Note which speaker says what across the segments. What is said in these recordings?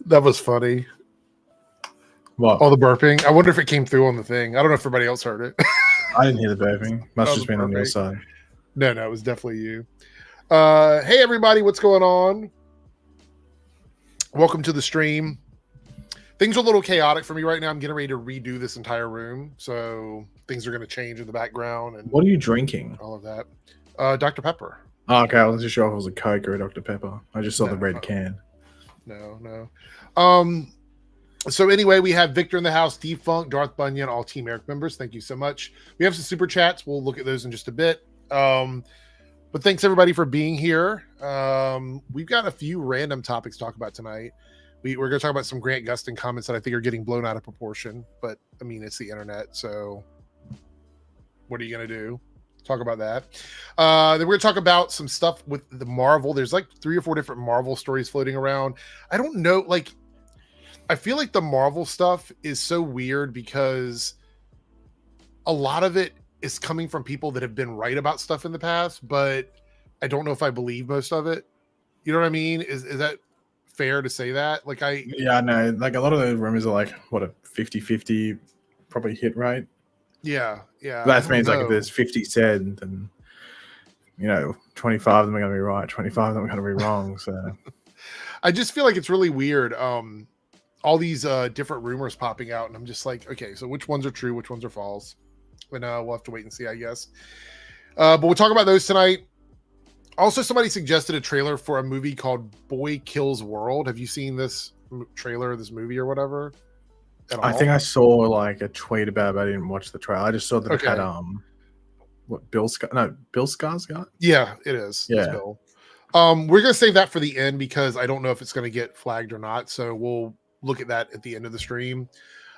Speaker 1: That was funny.
Speaker 2: What?
Speaker 1: All the burping. I wonder if it came through on the thing. I don't know if everybody else heard it.
Speaker 2: I didn't hear the burping. Must just been on your side.
Speaker 1: No, it was definitely you. Hey, everybody. What's going on? Welcome to the stream. Things are a little chaotic for me right now. I'm getting ready to redo this entire room. So things are going to change in the background. And
Speaker 2: what are you drinking?
Speaker 1: All of that. Dr. Pepper.
Speaker 2: Oh, okay. I wasn't sure if it was a Coke or a Dr. Pepper. I just saw the red can.
Speaker 1: No. So anyway, we have Victor in the house, Defunct, Darth Bunyan, all Team Airrick members. Thank you so much. We have some super chats. We'll look at those in just a bit. But thanks everybody for being here. We've got a few random topics to talk about tonight. We're going to talk about some Grant Gustin comments that I think are getting blown out of proportion. But I mean, it's the internet, so what are you going to do? Talk about that. Then we're going to talk about some stuff with the Marvel. There's like 3 or 4 different Marvel stories floating around. I don't know, like, I feel like the Marvel stuff is so weird because a lot of it is coming from people that have been right about stuff in the past, but I don't know if I believe most of it. You know what I mean? Is that fair to say that? Like
Speaker 2: yeah, no, like a lot of those rumors are like, what, a 50-50 probably hit rate?
Speaker 1: Yeah.
Speaker 2: That means like if there's 50 said, then 25 of them are going to be right, 25 of them are going to be wrong. So
Speaker 1: I just feel like it's really weird. All these different rumors popping out, and I'm just like, okay, so which ones are true, which ones are false? And we'll have to wait and see, I guess. But we'll talk about those tonight. Also, somebody suggested a trailer for a movie called Boy Kills World. Have you seen this trailer, this movie, or whatever?
Speaker 2: I think I saw like a tweet about it, but I didn't watch the trailer. I just saw that it had Bill Skarsgård?
Speaker 1: Yeah, it is.
Speaker 2: Yeah.
Speaker 1: It's Bill. We're gonna save that for the end because I don't know if it's gonna get flagged or not. So we'll look at that at the end of the stream.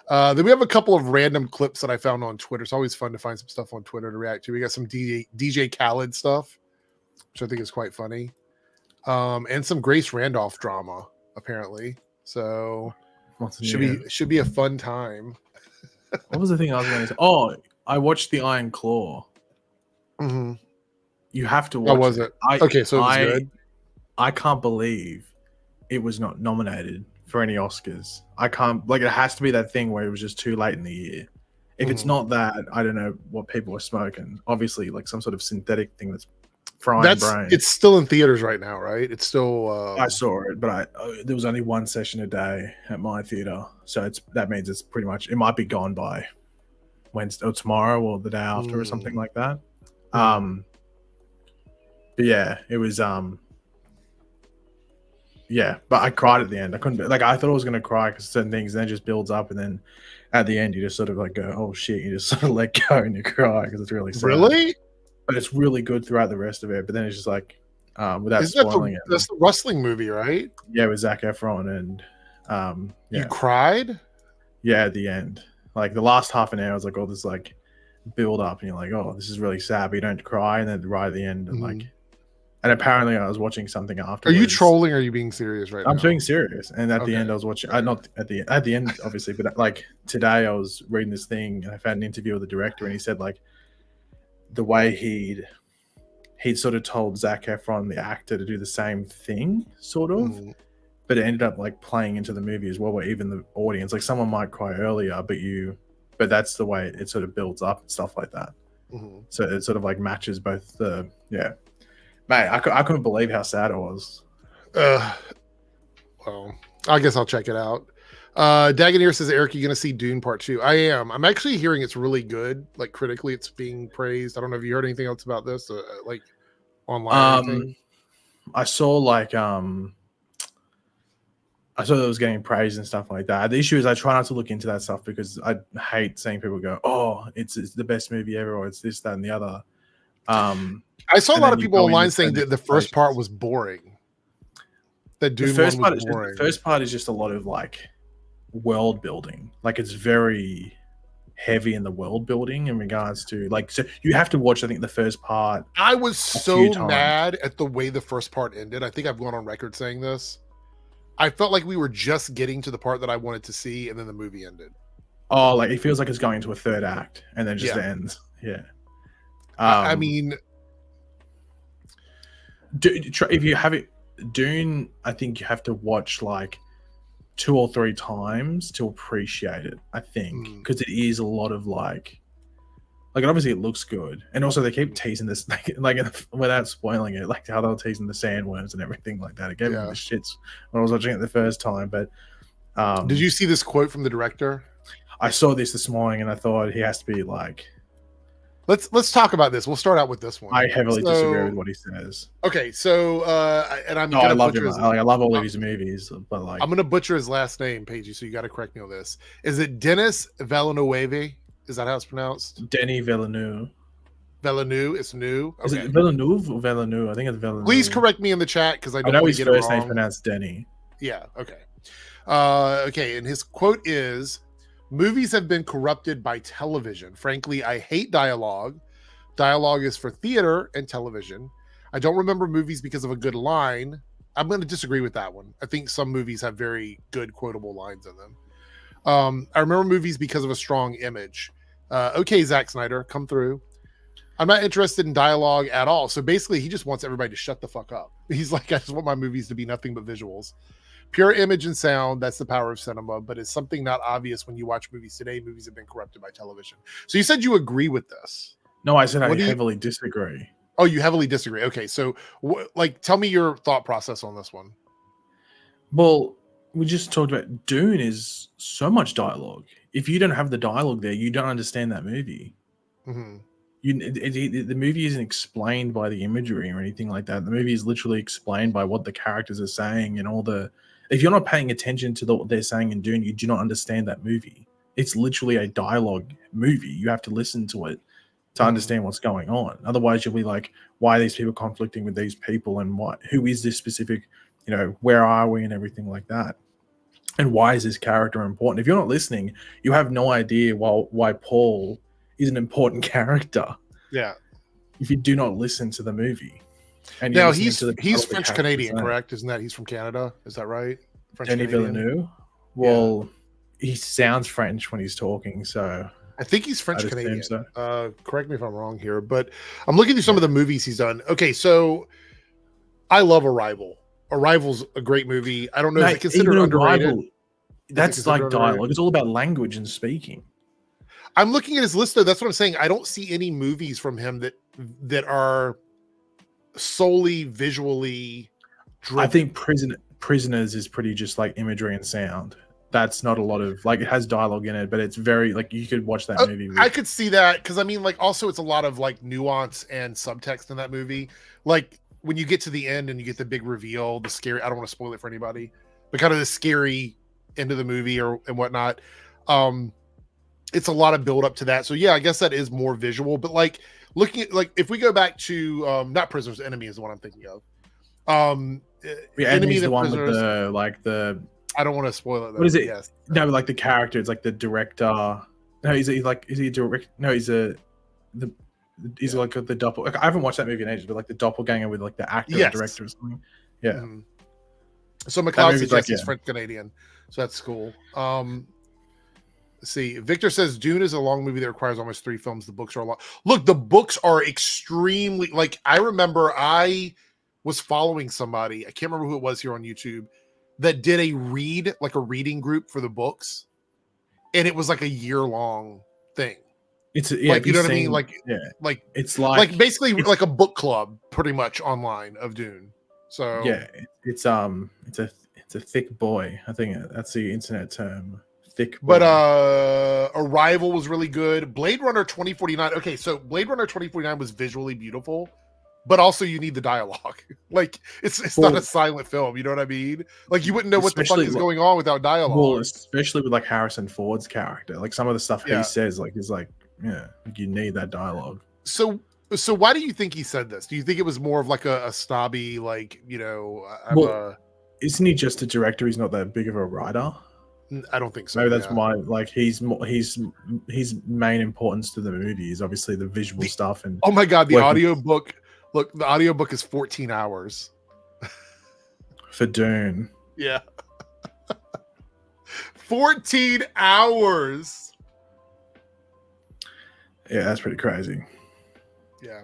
Speaker 1: Then we have a couple of random clips that I found on Twitter. It's always fun to find some stuff on Twitter to react to. We got some DJ Khaled stuff, which I think is quite funny. And some Grace Randolph drama, apparently. So should be a fun time.
Speaker 2: What was the thing I was going to say? Oh, I watched The Iron Claw.
Speaker 1: Mm-hmm.
Speaker 2: You have to watch
Speaker 1: it. Was it? Okay, so it was good.
Speaker 2: I can't believe it was not nominated for any Oscars. I can't, like, it has to be that thing where it was just too late in the year. If it's not that, I don't know what people are smoking. Obviously, like some sort of synthetic thing that's frying brain.
Speaker 1: It's still in theaters right now, right? It's still.
Speaker 2: I saw it, but there was only one session a day at my theater, so that means it's pretty much. It might be gone by Wednesday or tomorrow or the day after or something like that. But yeah, it was. Yeah, but I cried at the end. I couldn't, like, I thought I was going to cry because certain things, and then it just builds up, and then at the end, you just sort of like go, oh shit, you just sort of let go and you cry because it's really sad.
Speaker 1: Really?
Speaker 2: But it's really good throughout the rest of it. But then it's just like, without spoiling it.
Speaker 1: That's the wrestling movie, right?
Speaker 2: Yeah, with Zac Efron and.
Speaker 1: You cried?
Speaker 2: Yeah, at the end. Like the last half an hour, was like all this like build up, and you're like, oh, this is really sad, but you don't cry, and then right at the end, and like. And apparently, I was watching something after.
Speaker 1: Are you trolling or are you being serious right now?
Speaker 2: I'm being serious. And at the end, I was watching. Not at the end, obviously, but like today, I was reading this thing and I found an interview with the director, and he said like the way he'd sort of told Zac Efron, the actor, to do the same thing, sort of, but it ended up like playing into the movie as well, where even the audience, like someone might cry earlier, but that's the way it sort of builds up and stuff like that. So it sort of like matches both the Mate, I couldn't believe how sad it was.
Speaker 1: Well, I guess I'll check it out. Dagoneer says, Eric, you going to see Dune Part 2? I am. I'm actually hearing it's really good. Like, critically, it's being praised. I don't know if you heard anything else about this, like, online.
Speaker 2: I saw, like, I saw that it was getting praised and stuff like that. The issue is I try not to look into that stuff because I hate seeing people go, oh, it's the best movie ever, or it's this, that, and the other.
Speaker 1: I saw a lot of people online saying that the first part was boring. That Dune was boring.
Speaker 2: The first part is just a lot of like world building. Like it's very heavy in the world building in regards to like. So you have to watch. I think the first part.
Speaker 1: I was so mad at the way the first part ended. I think I've gone on record saying this. I felt like we were just getting to the part that I wanted to see, and then the movie ended.
Speaker 2: Oh, like it feels like it's going into a third act, and then just ends. Yeah.
Speaker 1: I mean.
Speaker 2: If you have it, Dune, I think you have to watch like 2 or 3 times to appreciate it, I think, because it is a lot of like obviously it looks good, and also they keep teasing this like without spoiling it, like how they were teasing the sandworms and everything like that. It gave me the shits when I was watching it the first time. But
Speaker 1: did you see this quote from the director?
Speaker 2: I saw this morning and I thought he has to be like.
Speaker 1: Let's talk about this. We'll start out with this one.
Speaker 2: I heavily disagree with what he says.
Speaker 1: Okay, so I
Speaker 2: love him. I love all of his movies, but like
Speaker 1: I'm gonna butcher his last name, Paige. So you got to correct me on this. Is it Denis Villeneuve? Is that how it's pronounced?
Speaker 2: Denis Villeneuve.
Speaker 1: Villeneuve. It's new. Okay.
Speaker 2: Is it Villeneuve or Villeneuve? I think it's Villeneuve.
Speaker 1: Please correct me in the chat because I
Speaker 2: know his first name's pronounced Denny.
Speaker 1: Yeah. Okay. Okay. And his quote is, "Movies have been corrupted by television. Frankly, I hate dialogue. Dialogue is for theater and television. I don't remember movies because of a good line." I'm going to disagree with that one. I think some movies have very good quotable lines in them. I remember movies because of a strong image. Okay, Zack Snyder, come through. I'm not interested in dialogue at all. So basically, he just wants everybody to shut the fuck up. He's like, I just want my movies to be nothing but visuals. Pure image and sound, that's the power of cinema, but it's something not obvious when you watch movies today. Movies have been corrupted by television. So you said you agree with this.
Speaker 2: No, I said I heavily disagree.
Speaker 1: Oh, you heavily disagree. Okay, so tell me your thought process on this one.
Speaker 2: Well, we just talked about Dune is so much dialogue. If you don't have the dialogue there, you don't understand that movie.
Speaker 1: Mm-hmm.
Speaker 2: The movie isn't explained by the imagery or anything like that. The movie is literally explained by what the characters are saying and all the. If you're not paying attention to what they're saying in Dune, you do not understand that movie. It's literally a dialogue movie. You have to listen to it to understand what's going on. Otherwise, you'll be like, why are these people conflicting with these people, and who is this specific, where are we and everything like that? And why is this character important? If you're not listening, you have no idea why Paul is an important character.
Speaker 1: Yeah.
Speaker 2: If you do not listen to the movie. And
Speaker 1: now he's French Canadian, correct? Isn't that he's from Canada? Is that right?
Speaker 2: Denis Villeneuve. Well, he sounds French when he's talking, so
Speaker 1: I think he's French Canadian.
Speaker 2: So.
Speaker 1: Correct me if I'm wrong here, but I'm looking through some of the movies he's done. Okay, so I love Arrival. Arrival's a great movie. I don't know if it's considered underrated.
Speaker 2: Arrival, that's like dialogue. It's all about language and speaking.
Speaker 1: I'm looking at his list though. That's what I'm saying. I don't see any movies from him that are solely visually driven.
Speaker 2: I think Prisoners is pretty just like imagery and sound. That's not a lot of it has dialogue in it, but it's very you could watch that movie.
Speaker 1: I could see that because also it's a lot of nuance and subtext in that movie. Like when you get to the end and you get the big reveal, the scary. I don't want to spoil it for anybody, but kind of the scary end of the movie and whatnot. It's a lot of build up to that. So yeah, I guess that is more visual. But looking at if we go back to not Prisoners, Enemy is the one I'm thinking of.
Speaker 2: Enemy is the one with the.
Speaker 1: I don't want to spoil it though.
Speaker 2: What is it?
Speaker 1: Yes.
Speaker 2: No, the character. It's like the director. No, is he a direct? No, he's like the doppelganger. I haven't watched that movie in ages, but the doppelganger with the actor or director or something. Yeah.
Speaker 1: Mm-hmm. So McLeod suggests he's French Canadian, so that's cool. Let's see, Victor says Dune is a long movie that requires almost 3 films. The books are a lot. Look, the books are extremely I remember I was following somebody. I can't remember who it was here on YouTube that did a reading group for the books, and it was a year-long thing.
Speaker 2: It's
Speaker 1: you know what I mean?
Speaker 2: It's
Speaker 1: basically a book club, pretty much online of Dune. So
Speaker 2: yeah, it's a thick boy. I think that's the internet term. Thick boy.
Speaker 1: But Arrival was really good. Blade Runner 2049. Okay, so Blade Runner 2049 was visually beautiful, but also you need the dialogue. It's not a silent film. You know what I mean? You wouldn't know what the fuck is going on without dialogue.
Speaker 2: Well, especially with Harrison Ford's character. Some of the stuff he says is you need that dialogue.
Speaker 1: So why do you think he said this? Do you think it was more of a snobby,
Speaker 2: isn't he just a director? He's not that big of a writer.
Speaker 1: I don't think so.
Speaker 2: Maybe that's why. His main importance to the movie is obviously the visual stuff. And
Speaker 1: oh my god, the audiobook. Look, the audiobook is 14 hours
Speaker 2: for Dune.
Speaker 1: Yeah, 14 hours.
Speaker 2: Yeah, that's pretty crazy.
Speaker 1: Yeah.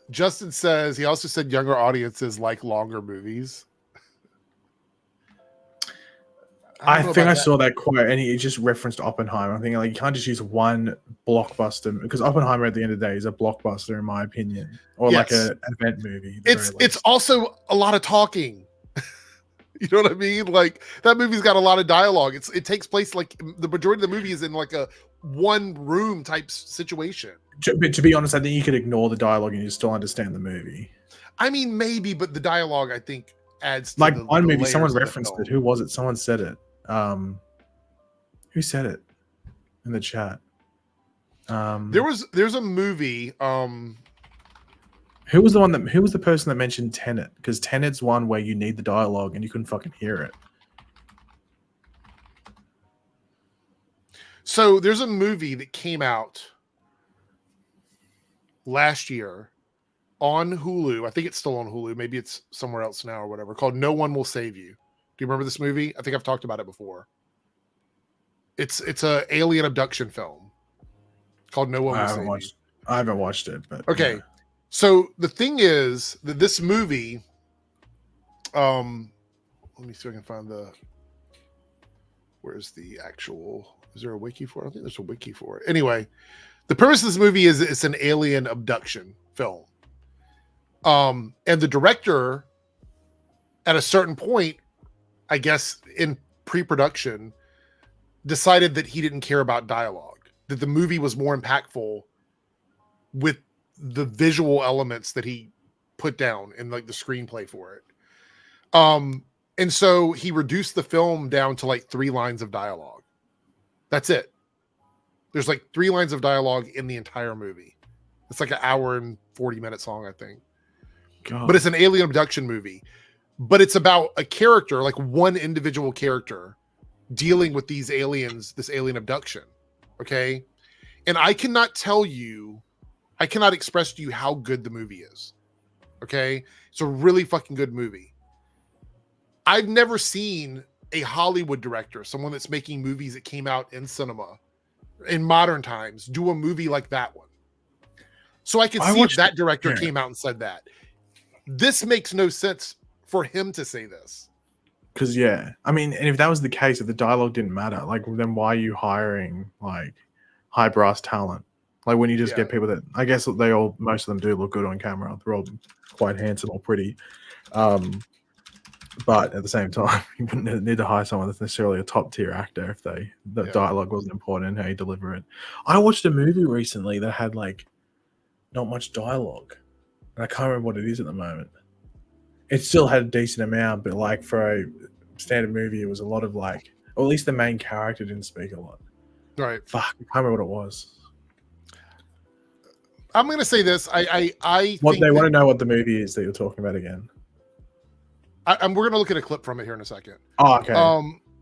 Speaker 1: Justin says he also said younger audiences like longer movies.
Speaker 2: I think I saw that quote, and he just referenced Oppenheimer. I think like you can't just use one blockbuster because Oppenheimer, at the end of the day, is a blockbuster in my opinion, or like an event movie.
Speaker 1: It's also a lot of talking. You know what I mean? Like that movie's got a lot of dialogue. It takes place like the majority of the movie is in like a one room type situation.
Speaker 2: But to be honest, I think you could ignore the dialogue and you still understand the movie.
Speaker 1: I mean, maybe, but the dialogue I think adds to
Speaker 2: like
Speaker 1: the,
Speaker 2: one
Speaker 1: the
Speaker 2: movie. Someone
Speaker 1: layers of the
Speaker 2: referenced
Speaker 1: film.
Speaker 2: it. Who was it? Someone said it. Who said it in the chat?
Speaker 1: There's a movie.
Speaker 2: Who was the person that mentioned Tenet? Because Tenet's one where you need the dialogue and you couldn't fucking hear it.
Speaker 1: So there's a movie that came out last year on Hulu. I think it's still on Hulu. Maybe it's somewhere else now or whatever, called No One Will Save You. Do you remember this movie? I think I've talked about it before. It's a alien abduction film called No One Will Save You.
Speaker 2: I haven't watched it, but
Speaker 1: okay.
Speaker 2: Yeah.
Speaker 1: So the thing is that this movie, let me see if I can find where's the actual, is there a wiki for it? I think there's a wiki for it. Anyway, the premise of this movie is it's an alien abduction film. And the director at a certain point, I guess in pre-production, decided that he didn't care about dialogue, that the movie was more impactful with the visual elements that he put down in like the screenplay for it. And so he reduced the film down to like 3 lines of dialogue. That's it. There's like 3 lines of dialogue in the entire movie. It's like an hour and 40 minutes long, I think. God. But it's an alien abduction movie. But it's about a character, like one individual character, dealing with these aliens, this alien abduction. Okay. And I cannot express to you how good the movie is. Okay. It's a really fucking good movie. I've never seen a Hollywood director, someone that's making movies that came out in cinema in modern times, do a movie like that one. So I can see if that director came out and said that. This makes no sense for him to say this.
Speaker 2: Because, yeah, I mean, and if that was the case, if the dialogue didn't matter, like, then why are you hiring, like, high brass talent? Like, when you just get people that, I guess most of them do look good on camera. They're all quite handsome or pretty. But at the same time, you wouldn't need to hire someone that's necessarily a top tier actor if the dialogue wasn't important and how you deliver it. I watched a movie recently that had, like, not much dialogue. And I can't remember what it is at the moment. It still had a decent amount, but like for a standard movie, it was a lot of like, or at least the main character didn't speak a lot.
Speaker 1: Right.
Speaker 2: Fuck, I can't remember what it was.
Speaker 1: I'm going to say this. I
Speaker 2: what they want to know what the movie is that you're talking about again.
Speaker 1: We're going to look at a clip from it here in a second.
Speaker 2: Oh, okay.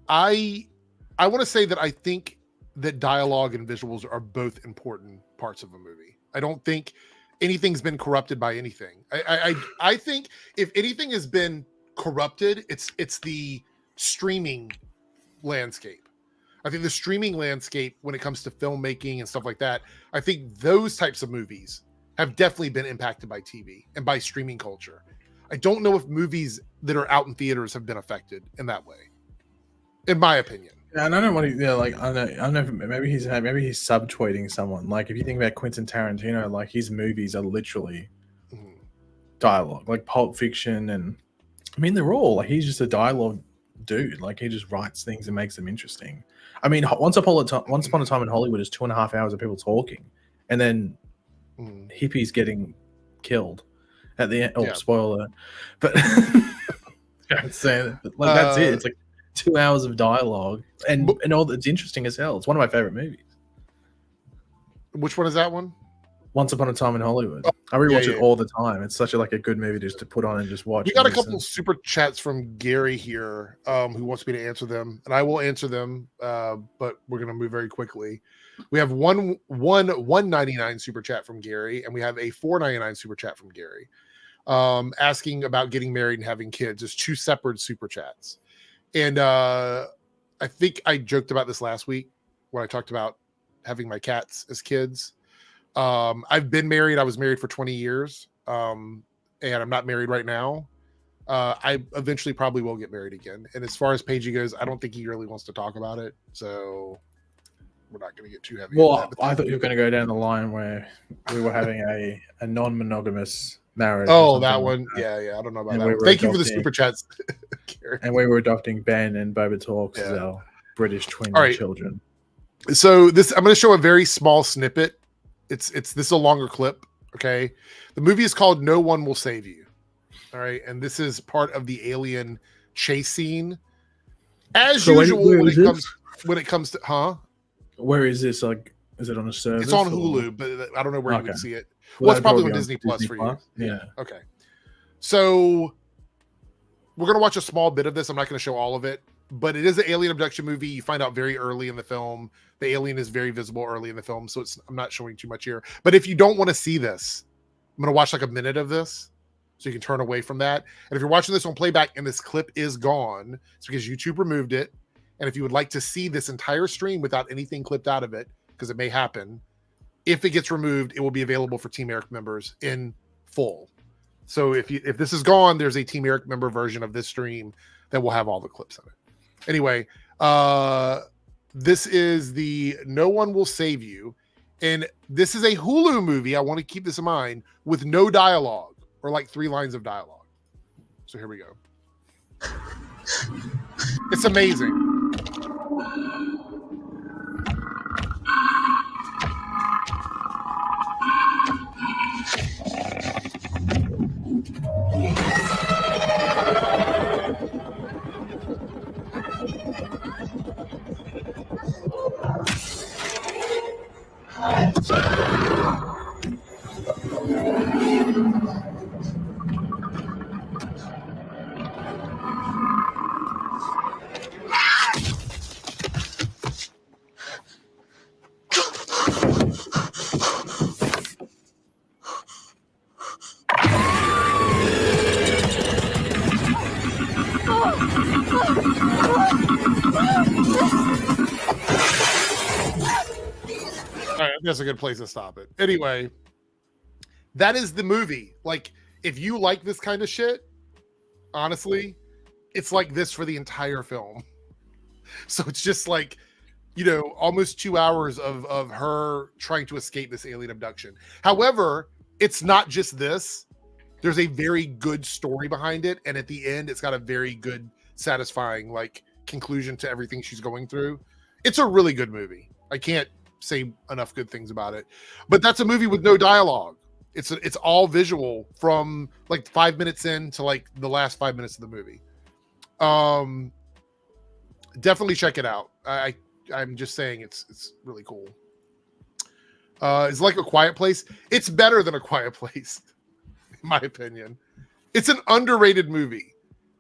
Speaker 1: I want to say that I think that dialogue and visuals are both important parts of a movie. I don't think anything's been corrupted by anything. I think if anything has been corrupted, it's the streaming landscape. I think the streaming landscape, when it comes to filmmaking and stuff like that, I think those types of movies have definitely been impacted by TV and by streaming culture. I don't know if movies that are out in theaters have been affected in that way, in my opinion.
Speaker 2: Yeah, and I don't want to. Like I don't know. If maybe he's subtweeting someone. Like if you think about Quentin Tarantino, like his movies are literally dialogue, like Pulp Fiction, and I mean they're all like he's just a dialogue dude. Like he just writes things and makes them interesting. I mean, Once Upon a Time in Hollywood is 2.5 hours of people talking, and then hippies getting killed at the end. Oh, spoiler! But don't say that. But like that's it. It's like 2 hours of dialogue, and all that's interesting as hell. It's one of my favorite movies.
Speaker 1: Which one is that one?
Speaker 2: Once Upon a Time in Hollywood. I rewatch it all the time. It's such a good movie just to put on and just watch.
Speaker 1: We got a couple of super chats from Gary here, who wants me to answer them, and I will answer them. But we're gonna move very quickly. We have one $1.99 super chat from Gary, and we have a $4.99 super chat from Gary, asking about getting married and having kids. There's 2 separate super chats. And I think I joked about this last week when I talked about having my cats as kids. I've been married. I was married for 20 years. And I'm not married right now. I eventually probably will get married again. And as far as Pagey goes, I don't think he really wants to talk about it. So we're not going to get too heavy.
Speaker 2: Well, I thought you were going to go down the line where we were having a non-monogamous marriage.
Speaker 1: Oh, that one. Like that. Yeah. I don't know about that.
Speaker 2: We
Speaker 1: Thank you for the super chats.
Speaker 2: And we were adopting Ben and Boba Talks as our British twin children.
Speaker 1: So I'm going to show a very small snippet. This is a longer clip. Okay. The movie is called No One Will Save You. All right. And this is part of the alien chase scene. As usual, when it comes to,
Speaker 2: Where is this? Like, is it on a service?
Speaker 1: It's on Hulu, but I don't know where you would see it. Well, it's probably on Disney Plus for you.
Speaker 2: Yeah.
Speaker 1: Okay. So we're going to watch a small bit of this. I'm not going to show all of it, but it is an alien abduction movie. You find out very early in the film. The alien is very visible early in the film, so I'm not showing too much here. But if you don't want to see this, I'm going to watch like a minute of this so you can turn away from that. And if you're watching this on playback and this clip is gone, it's because YouTube removed it. And if you would like to see this entire stream without anything clipped out of it, because it may happen, if it gets removed, it will be available for Team Airrick members in full. So if this is gone, there's a Team Airrick member version of this stream that will have all the clips in it. Anyway, this is the No One Will Save You. And this is a Hulu movie, I want to keep this in mind, with no dialogue or like 3 lines of dialogue. So here we go. It's amazing. That's a good place to stop it. Anyway, that is the movie. Like, if you like this kind of shit, honestly, it's like this for the entire film. So it's just like, almost 2 hours of her trying to escape this alien abduction. However, it's not just this. There's a very good story behind it. And at the end, it's got a very good, satisfying, like, conclusion to everything she's going through. It's a really good movie. I can't say enough good things about it, but that's a movie with no dialogue. It's all visual from like 5 minutes in to like the last 5 minutes of the movie. Definitely check it out. I'm just saying it's really cool. It's like A Quiet Place. It's better than A Quiet Place, in my opinion. It's an underrated movie.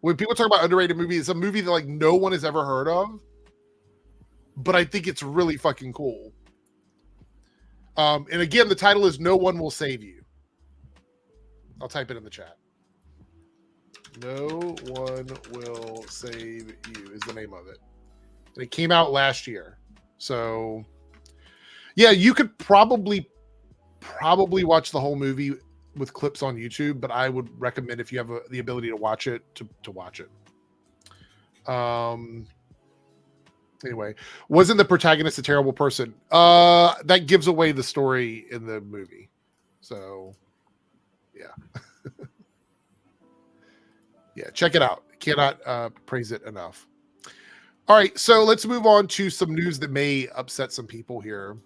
Speaker 1: When people talk about underrated movies, it's a movie that like no one has ever heard of, but I think it's really fucking cool. And again, the title is No One Will Save You. I'll type it in the chat. No One Will Save You is the name of it. And it came out last year. So, yeah, you could probably watch the whole movie with clips on YouTube, but I would recommend, if you have the ability to watch it, to watch it. Anyway, wasn't the protagonist a terrible person? That gives away the story in the movie. So, yeah. Yeah, check it out. Cannot praise it enough. All right, so let's move on to some news that may upset some people here.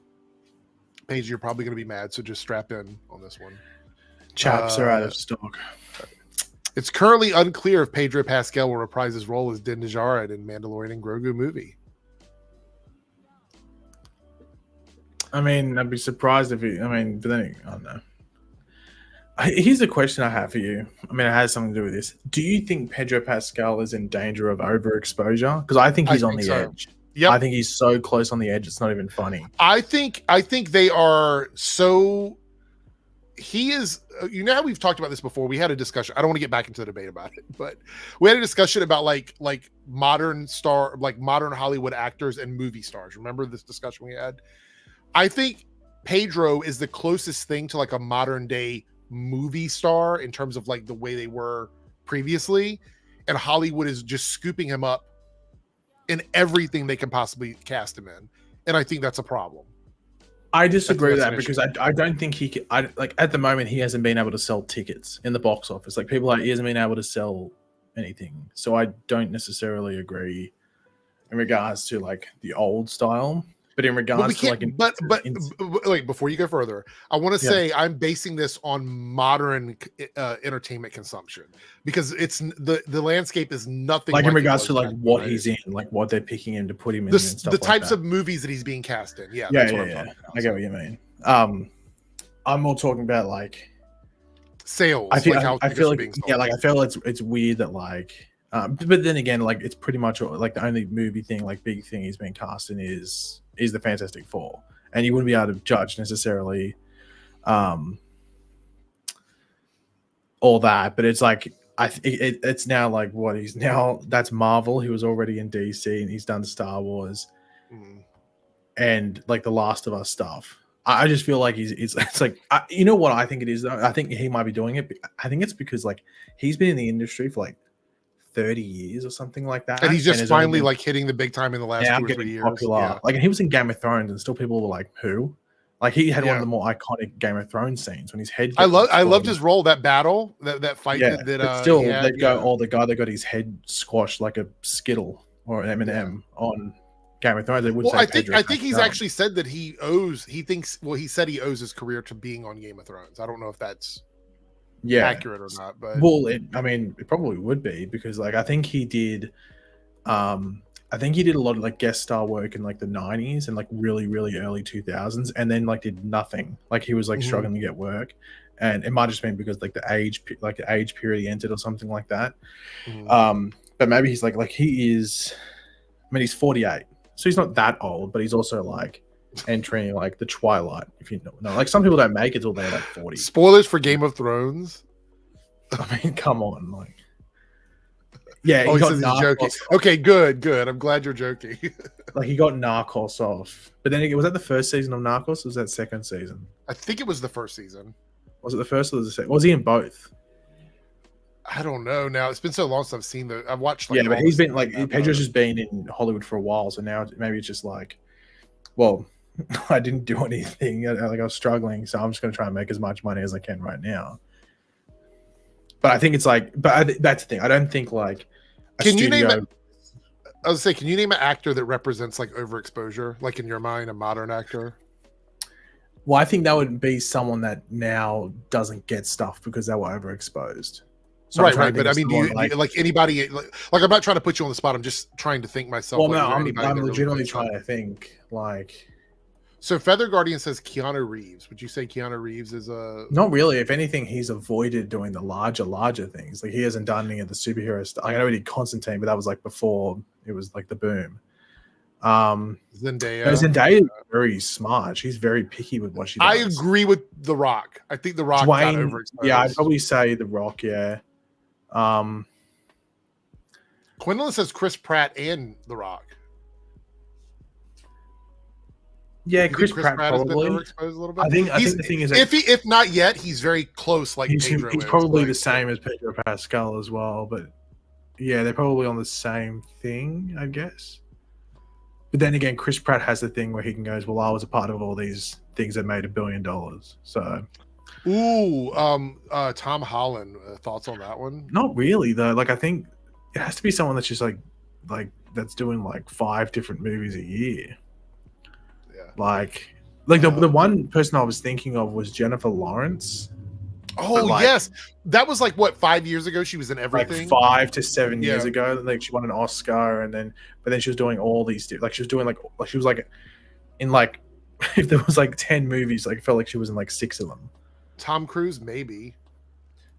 Speaker 1: Paige, you're probably going to be mad, so just strap in on this one.
Speaker 2: Chaps are out of stock.
Speaker 1: It's currently unclear if Pedro Pascal will reprise his role as Din Djarin in Mandalorian and Grogu movie.
Speaker 2: I mean, I'd be surprised if he. I mean, but then I don't know. Here's a question I have for you. I mean, it has something to do with this. Do you think Pedro Pascal is in danger of overexposure? Because I think he's on the edge.
Speaker 1: Yep.
Speaker 2: I think he's so close on the edge, it's not even funny.
Speaker 1: I think they are so. He is. You know how we've talked about this before. We had a discussion. I don't want to get back into the debate about it, but we had a discussion about like modern Hollywood actors and movie stars. Remember this discussion we had? I think Pedro is the closest thing to like a modern day movie star in terms of like the way they were previously, and Hollywood is just scooping him up in everything they can possibly cast him in, and I think that's a problem.
Speaker 2: I disagree with that because I don't think he can. Like at the moment he hasn't been able to sell tickets in the box office. Like he hasn't been able to sell anything. So I don't necessarily agree in regards to like the old style. But in regards to like,
Speaker 1: like before you go further, I want to say I'm basing this on modern entertainment consumption because it's the landscape is nothing
Speaker 2: like in regards to like what he's in, like what they're picking him to put him in, and stuff
Speaker 1: the types of movies that he's being cast in. Yeah,
Speaker 2: that's what I'm talking about. I get what you mean. I'm more talking about like
Speaker 1: sales.
Speaker 2: I feel like I feel it's weird that like. But then again, like it's pretty much like the only movie thing, like big thing he's been cast in is the Fantastic Four, and you wouldn't be able to judge necessarily all that. But it's like it's now like what he's now. That's Marvel. He was already in DC, and he's done Star Wars, and like the Last of Us stuff. I just feel like it's like you know what I think it is though. I think he might be doing it. I think it's because like he's been in the industry for like 30 years or something like that,
Speaker 1: and he's just finally like hitting the big time in the last 2 or 3 years.
Speaker 2: Popular. Yeah. Like, and he was in Game of Thrones, and still people were like, "Who?" Like, he had one of the more iconic Game of Thrones scenes when his head.
Speaker 1: I loved his role, that battle, that fight.
Speaker 2: Yeah, but still, they'd go, "Oh, the guy that got his head squashed like a Skittle or an M&M on Game of Thrones." They would say
Speaker 1: I think he's actually said that he said he owes his career to being on Game of Thrones. I don't know if that's accurate or not, but
Speaker 2: it probably would be because like I think he did a lot of like guest star work in like the 90s and like really early 2000s, and then like did nothing. Like he was like struggling to get work, and it might just been because like the age period he entered or something like that. But maybe he's like he is, I mean, he's 48, so he's not that old, but he's also like entering like the twilight, if you know. Like some people don't make it till they're like 40.
Speaker 1: Spoilers for Game of Thrones.
Speaker 2: I mean, come on, like, yeah.
Speaker 1: He says he's joking. Okay, good. I'm glad you're joking.
Speaker 2: Like he got Narcos off, but then was that the first season of Narcos? Or was that second season?
Speaker 1: I think it was the first season.
Speaker 2: Was it the first or the second? Was he in both?
Speaker 1: I don't know. Now it's been so long since I've seen I've watched. Like,
Speaker 2: but he's been like Pedro's just been in Hollywood for a while, so now maybe it's just like, well. I didn't do anything. Like I was struggling, so I'm just going to try and make as much money as I can right now. But I think it's like, that's the thing. I don't think like. Can you name an
Speaker 1: actor that represents like overexposure, like in your mind, a modern actor?
Speaker 2: Well, I think that would be someone that now doesn't get stuff because they were overexposed. So
Speaker 1: right. But I mean, do you like anybody? Like I'm not trying to put you on the spot. I'm just trying to think myself.
Speaker 2: Well, no, I'm legitimately trying to think like.
Speaker 1: So Feather Guardian says Keanu Reeves. Would you say Keanu Reeves is a...
Speaker 2: Not really. If anything, he's avoided doing the larger things. Like he hasn't done any of the superhero stuff. I know he did Constantine, but that was like before it was like the boom. Zendaya is very smart. She's very picky with what she does.
Speaker 1: I agree with The Rock. I think The Rock got overexposed.
Speaker 2: Yeah, I'd probably say The Rock, yeah.
Speaker 1: Quinlan says Chris Pratt and The Rock.
Speaker 2: Yeah, Chris Pratt probably.
Speaker 1: A little bit?
Speaker 2: I think the thing is,
Speaker 1: if not yet, he's very close. Like
Speaker 2: he's probably the same as Pedro Pascal as well. But yeah, they're probably on the same thing, I guess. But then again, Chris Pratt has the thing where he can go, well, I was a part of all these things that made $1 billion. So,
Speaker 1: Tom Holland, thoughts on that one?
Speaker 2: Not really though. Like I think it has to be someone that's just like that's doing like 5 different movies a year. Like the one person I was thinking of was Jennifer Lawrence.
Speaker 1: Oh, yes. That was like what, 5 years ago? She was in everything.
Speaker 2: Like 5 to 7 years ago. Like she won an Oscar, but then she was doing all these. Like she was doing like she was like in like if there was like 10 movies, like it felt like she was in like 6 of them.
Speaker 1: Tom Cruise, maybe.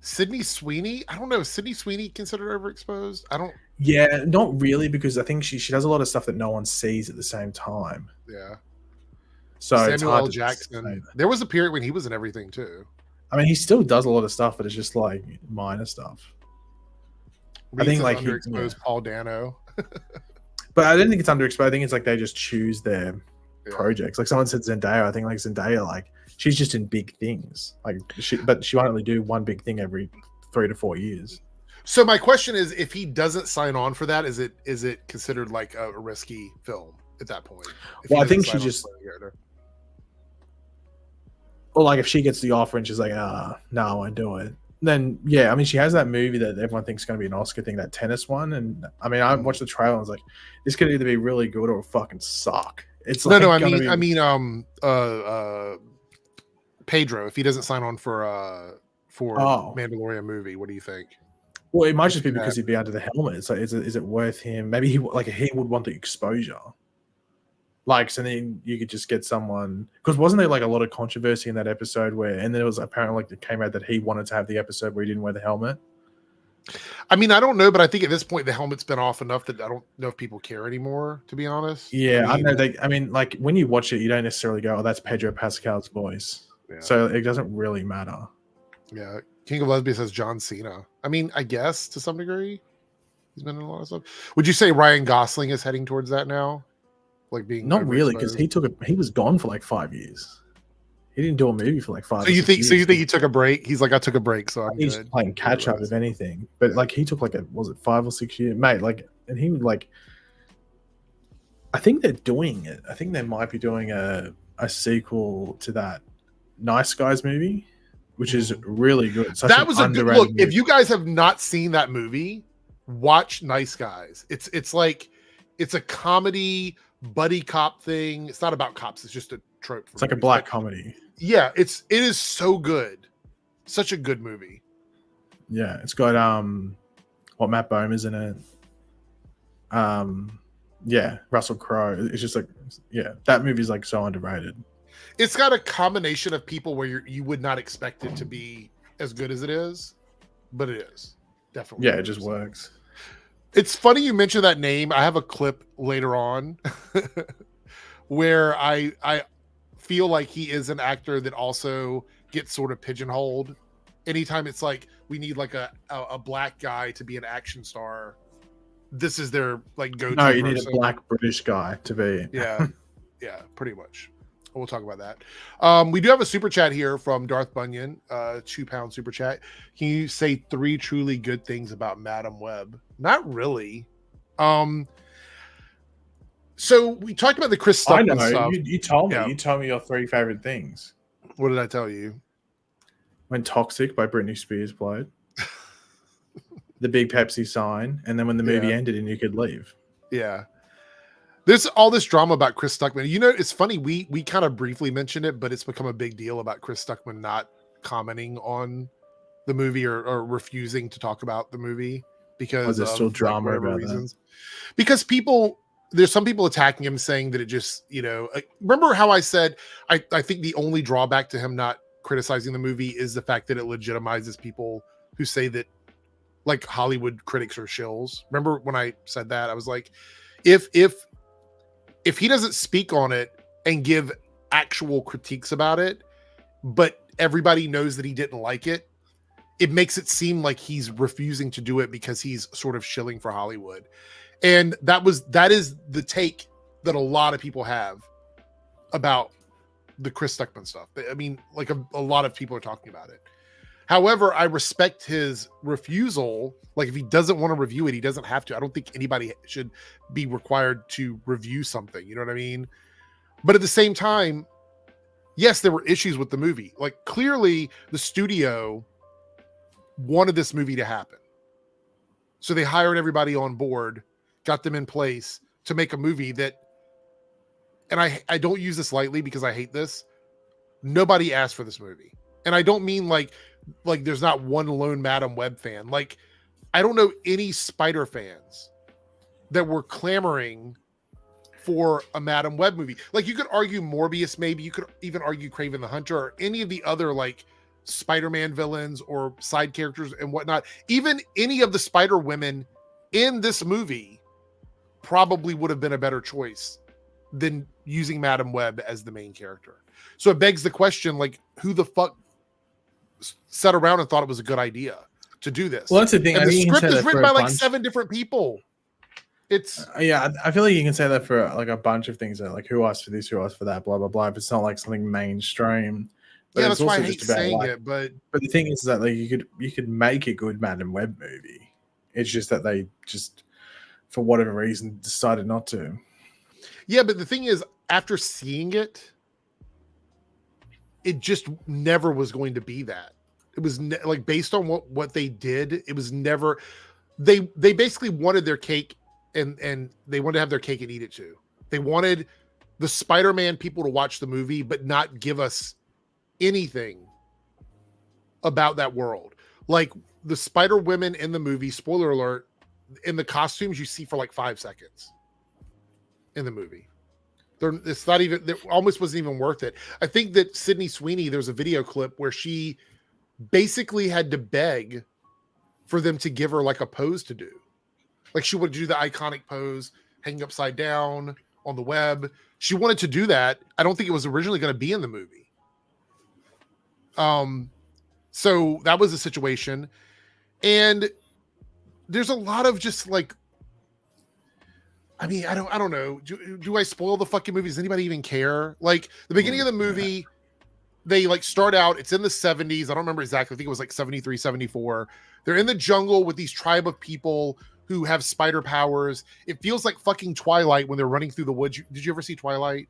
Speaker 1: Sydney Sweeney. I don't know. Is Sydney Sweeney considered overexposed? I don't.
Speaker 2: Yeah, not really, because I think she does a lot of stuff that no one sees at the same time.
Speaker 1: Yeah.
Speaker 2: So
Speaker 1: Samuel L. Jackson. There was a period when he was in everything too.
Speaker 2: I mean, he still does a lot of stuff, but it's just like minor stuff.
Speaker 1: I think like underexposed Paul Dano.
Speaker 2: But I don't think it's underexposed. I think it's like they just choose their projects. Like someone said Zendaya. I think like Zendaya, like she's just in big things. Like she might only do one big thing every 3 to 4 years.
Speaker 1: So my question is, if he doesn't sign on for that, is it considered like a risky film at that point?
Speaker 2: Well, I think she just, or like if she gets the offer and she's like, no, I won't do it. Then yeah, I mean, she has that movie that everyone thinks is going to be an Oscar thing, that tennis one, and I mean, I watched the trailer and I was like, this could either be really good or fucking suck. It's like
Speaker 1: I mean, Pedro, if he doesn't sign on for Mandalorian movie, what do you think?
Speaker 2: Well, it might just be because he'd be under the helmet. So is it worth him? Maybe he would want the exposure. Like, so then you could just get someone, because wasn't there like a lot of controversy in that episode and then it was apparently like it came out that he wanted to have the episode where he didn't wear the helmet.
Speaker 1: I mean, I don't know, but I think at this point the helmet's been off enough that I don't know if people care anymore, to be honest.
Speaker 2: Yeah, I know. I mean, like when you watch it, you don't necessarily go, "Oh, that's Pedro Pascal's voice," so it doesn't really matter.
Speaker 1: Yeah, King of Lesbians says John Cena. I mean, I guess to some degree, he's been in a lot of stuff. Would you say Ryan Gosling is heading towards that now? Like being
Speaker 2: not really, because he was gone for like 5 years. He didn't do a movie for like 5
Speaker 1: So you think he took a break? He's like, I took a break, so
Speaker 2: he's
Speaker 1: good.
Speaker 2: Playing catch up if anything. But like he took like was it 5 or 6 years, mate? Like, and he would like. I think they're doing it. I think they might be doing a sequel to that Nice Guys movie, which is really good.
Speaker 1: That was a good look. Movie. If you guys have not seen that movie, watch Nice Guys. It's like it's a comedy buddy cop thing. It's not about cops. It's just a trope.
Speaker 2: It's like a black comedy.
Speaker 1: Yeah, it is so good. Such a good movie.
Speaker 2: Yeah, it's got Matt Bomer's in it. Yeah, Russell Crowe. It's just like, yeah, that movie's like so underrated.
Speaker 1: It's got a combination of people where you would not expect it to be as good as it is, but it is. Definitely.
Speaker 2: Yeah, it just works.
Speaker 1: It's funny you mentioned that name. I have a clip later on where I feel like he is an actor that also gets sort of pigeonholed. Anytime it's like we need like a black guy to be an action star, this is their like go-to.
Speaker 2: No, you need a black British guy to be.
Speaker 1: Yeah, pretty much. We'll talk about that. We do have a super chat here from Darth Bunyan, £2 super chat. Can you say 3 truly good things about Madam Web? Not really. So we talked about the Chris Stuckman stuff.
Speaker 2: You told me. Yeah. You told me your 3 favorite things.
Speaker 1: What did I tell you?
Speaker 2: When Toxic by Britney Spears played. The big Pepsi sign. And then when the movie ended and you could leave.
Speaker 1: Yeah. There's all this drama about Chris Stuckman. You know, it's funny. We kind of briefly mentioned it, but it's become a big deal about Chris Stuckman not commenting on the movie or refusing to talk about the movie because
Speaker 2: there's still drama
Speaker 1: like,
Speaker 2: about
Speaker 1: reasons. That. Because there's some people attacking him saying that it just, remember how I said, I think the only drawback to him not criticizing the movie is the fact that it legitimizes people who say that like Hollywood critics are shills. Remember when I said that? I was like, if he doesn't speak on it and give actual critiques about it, but everybody knows that he didn't like it, it makes it seem like he's refusing to do it because he's sort of shilling for Hollywood. And that is the take that a lot of people have about the Chris Stuckman stuff. I mean, like a lot of people are talking about it. However, I respect his refusal. Like if he doesn't want to review it, he doesn't have to. I don't think anybody should be required to review something. You know what I mean? But at the same time, yes, there were issues with the movie. Like clearly the studio wanted this movie to happen. So they hired everybody on board, got them in place to make a movie that, and I don't use this lightly because I hate this. Nobody asked for this movie. And I don't mean like there's not one lone Madam Web fan. Like, I don't know any Spider fans that were clamoring for a Madam Web movie. Like, you could argue Morbius, maybe. You could even argue Kraven the Hunter or any of the other, like, Spider-Man villains or side characters and whatnot. Even any of the Spider women in this movie probably would have been a better choice than using Madam Web as the main character. So it begs the question, like, who the fuck sat around and thought it was a good idea to do this?
Speaker 2: Well, that's the thing.
Speaker 1: And the script is written by like 7 different people. It's
Speaker 2: I feel like you can say that for like a bunch of things. Like who asked for this, who asked for that, blah blah blah. If it's not like something mainstream, but
Speaker 1: that's why I hate saying it. But
Speaker 2: the thing is that like you could make a good Madam Web movie. It's just that they just, for whatever reason, decided not to.
Speaker 1: Yeah, but the thing is, after seeing it, it just never was going to be that. It was like based on what they did, it was never. They basically wanted their cake, and they wanted to have their cake and eat it too. They wanted the Spider-Man people to watch the movie, but not give us anything about that world. Like the Spider Women in the movie, spoiler alert, in the costumes you see for like 5 seconds in the movie. It's not even, it almost wasn't even worth it. I think that Sydney Sweeney, there's a video clip where she basically had to beg for them to give her like a pose to do. Like she would do the iconic pose, hanging upside down on the web. She wanted to do that. I don't think it was originally going to be in the movie. So that was the situation. And there's a lot of just like, I mean, I don't know. Do I spoil the fucking movie? Does anybody even care? Like the beginning of the movie, they like start out, it's in the 70s. I don't remember exactly. I think it was like 73, 74. They're in the jungle with these tribe of people who have spider powers. It feels like fucking Twilight when they're running through the woods. Did you ever see Twilight?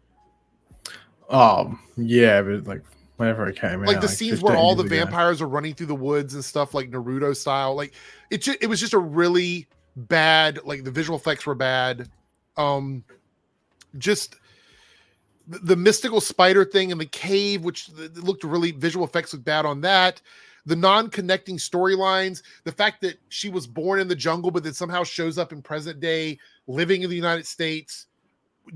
Speaker 2: Yeah, but like whenever it came out,
Speaker 1: like the scenes where all the vampires are running through the woods and stuff, like Naruto style. Like it was just a really bad, like the visual effects were bad. Just the mystical spider thing in the cave, which looked really, visual effects looked bad on that. The non-connecting storylines, the fact that she was born in the jungle, but then somehow shows up in present day, living in the United States,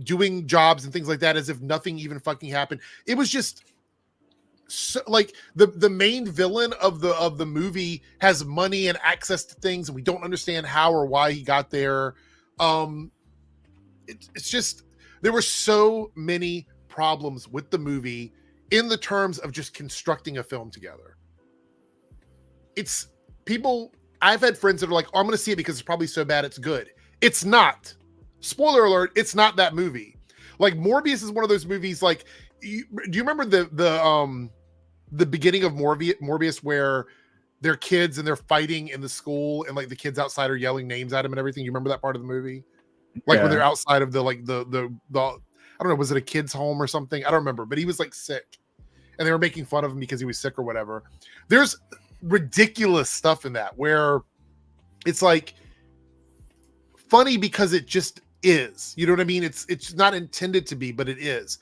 Speaker 1: doing jobs and things like that, as if nothing even fucking happened. It was just so, like the main villain of the movie has money and access to things, and we don't understand how or why he got there. It's just, there were so many problems with the movie in the terms of just constructing a film together. It's people, I've had friends that are like, oh, I'm going to see it because it's probably so bad it's good. It's not. Spoiler alert, it's not that movie. Like Morbius is one of those movies, like, do you remember the beginning of Morbius where they're kids and they're fighting in the school and like the kids outside are yelling names at him and everything? You remember that part of the movie? Like when they're outside of the I don't know, was it a kid's home or something? I don't remember, but he was like sick and they were making fun of him because he was sick or whatever. There's ridiculous stuff in that where it's like funny because it just is. You know what I mean? It's not intended to be, but it is.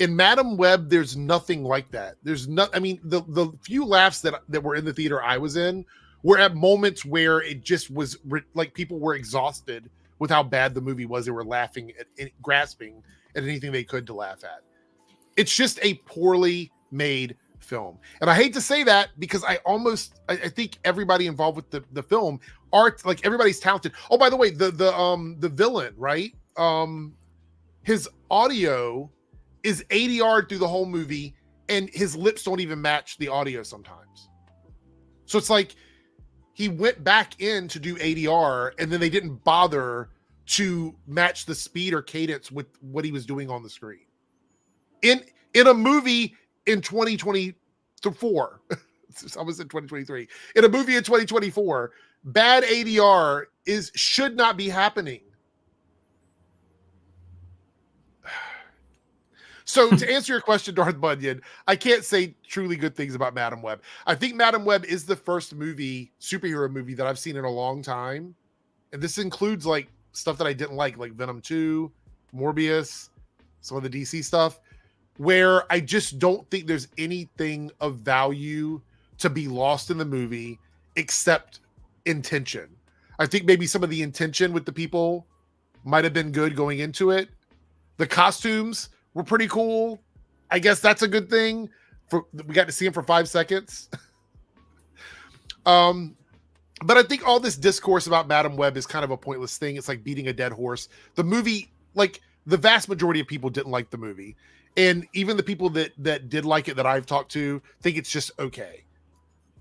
Speaker 1: In Madam Web, there's nothing like that. There's not. I mean, the few laughs that were in the theater I was in were at moments where it just was like people were exhausted with how bad the movie was. They were laughing at grasping at anything they could to laugh at. It's just a poorly made film, and I hate to say that because I think everybody involved with the film are like, everybody's talented. Oh, by the way, the villain, right? His audio is ADR through the whole movie, and his lips don't even match the audio sometimes. So it's like he went back in to do ADR, and then they didn't bother to match the speed or cadence with what he was doing on the screen. In a movie in 2024, I was in 2023. In a movie in 2024, bad ADR should not be happening. So to answer your question, Darth Bunyan, I can't say truly good things about Madam Web. I think Madam Web is the first superhero movie that I've seen in a long time. And this includes like stuff that I didn't like Venom 2, Morbius, some of the DC stuff, where I just don't think there's anything of value to be lost in the movie except intention. I think maybe some of the intention with the people might have been good going into it. The costumes were pretty cool. I guess that's a good thing. We got to see him for 5 seconds. But I think all this discourse about Madam Web is kind of a pointless thing. It's like beating a dead horse. The movie, like the vast majority of people didn't like the movie. And even the people that did like it that I've talked to think it's just okay.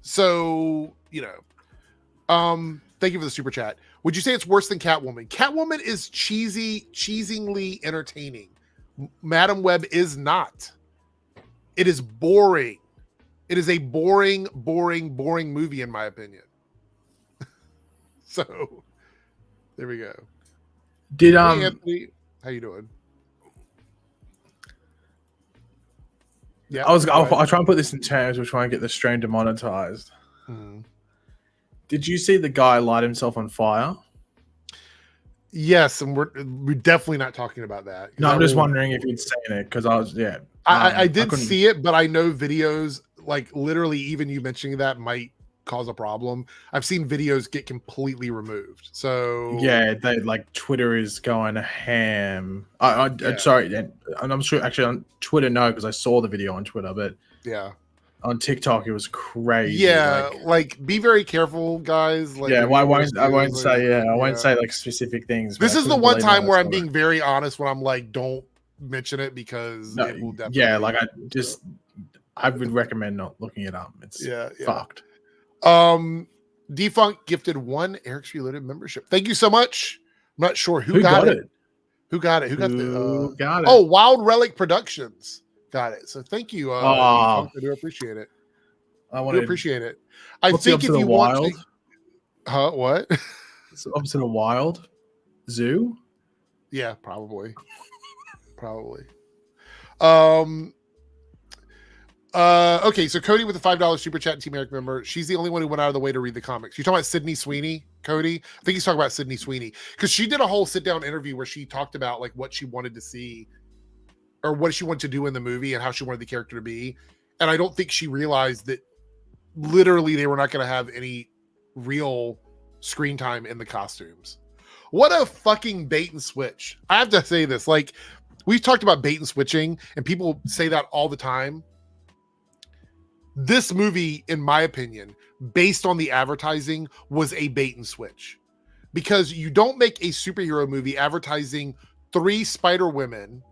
Speaker 1: So, you know, thank you for the super chat. Would you say it's worse than Catwoman? Catwoman is cheesingly entertaining. Madam Web is not. It is boring. It is a boring movie, in my opinion. So there we go.
Speaker 2: Did
Speaker 1: Hey, Anthony, how you doing? Yeah,
Speaker 2: I'll try and put this in terms of trying to get the stream demonetized. Did you see the guy light himself on fire?
Speaker 1: Yes, and we're definitely not talking about that.
Speaker 2: No, I'm just wondering if you'd seen it because I
Speaker 1: did see it, but I know videos like literally even you mentioning that might cause a problem. I've seen videos get completely removed. So
Speaker 2: yeah, they like Twitter is going ham. Sorry, and I'm sure actually on Twitter no, because I saw the video on Twitter, but
Speaker 1: yeah,
Speaker 2: on TikTok it was crazy.
Speaker 1: Yeah, like be very careful, guys. Like,
Speaker 2: yeah, well, I won't say like specific things.
Speaker 1: This is the one time where I'm being very honest when I'm like, don't mention it because it will definitely.
Speaker 2: Like I would recommend not looking it up. It's fucked.
Speaker 1: Defunct gifted 1 Eric's Reloaded membership. Thank you so much. I'm not sure who got it. Who got it? Who got it? Oh, Wild Relic Productions got it. So thank you. Defunct. I do appreciate it. I do appreciate it. I think if you want to, what?
Speaker 2: It's opposite of Wild Zoo.
Speaker 1: Yeah, probably. Okay, so Cody with the $5 super chat, Team Airrick member. She's the only one who went out of the way to read the comics. You're talking about Sydney Sweeney, Cody? I think he's talking about Sydney Sweeney because she did a whole sit-down interview where she talked about like what she wanted to see or what she wanted to do in the movie and how she wanted the character to be. And I don't think she realized that literally they were not going to have any real screen time in the costumes. What a fucking bait and switch. I have to say this. Like, we've talked about bait and switching, and people say that all the time. This movie, in my opinion, based on the advertising, was a bait and switch. Because you don't make a superhero movie advertising 3 Spider Women,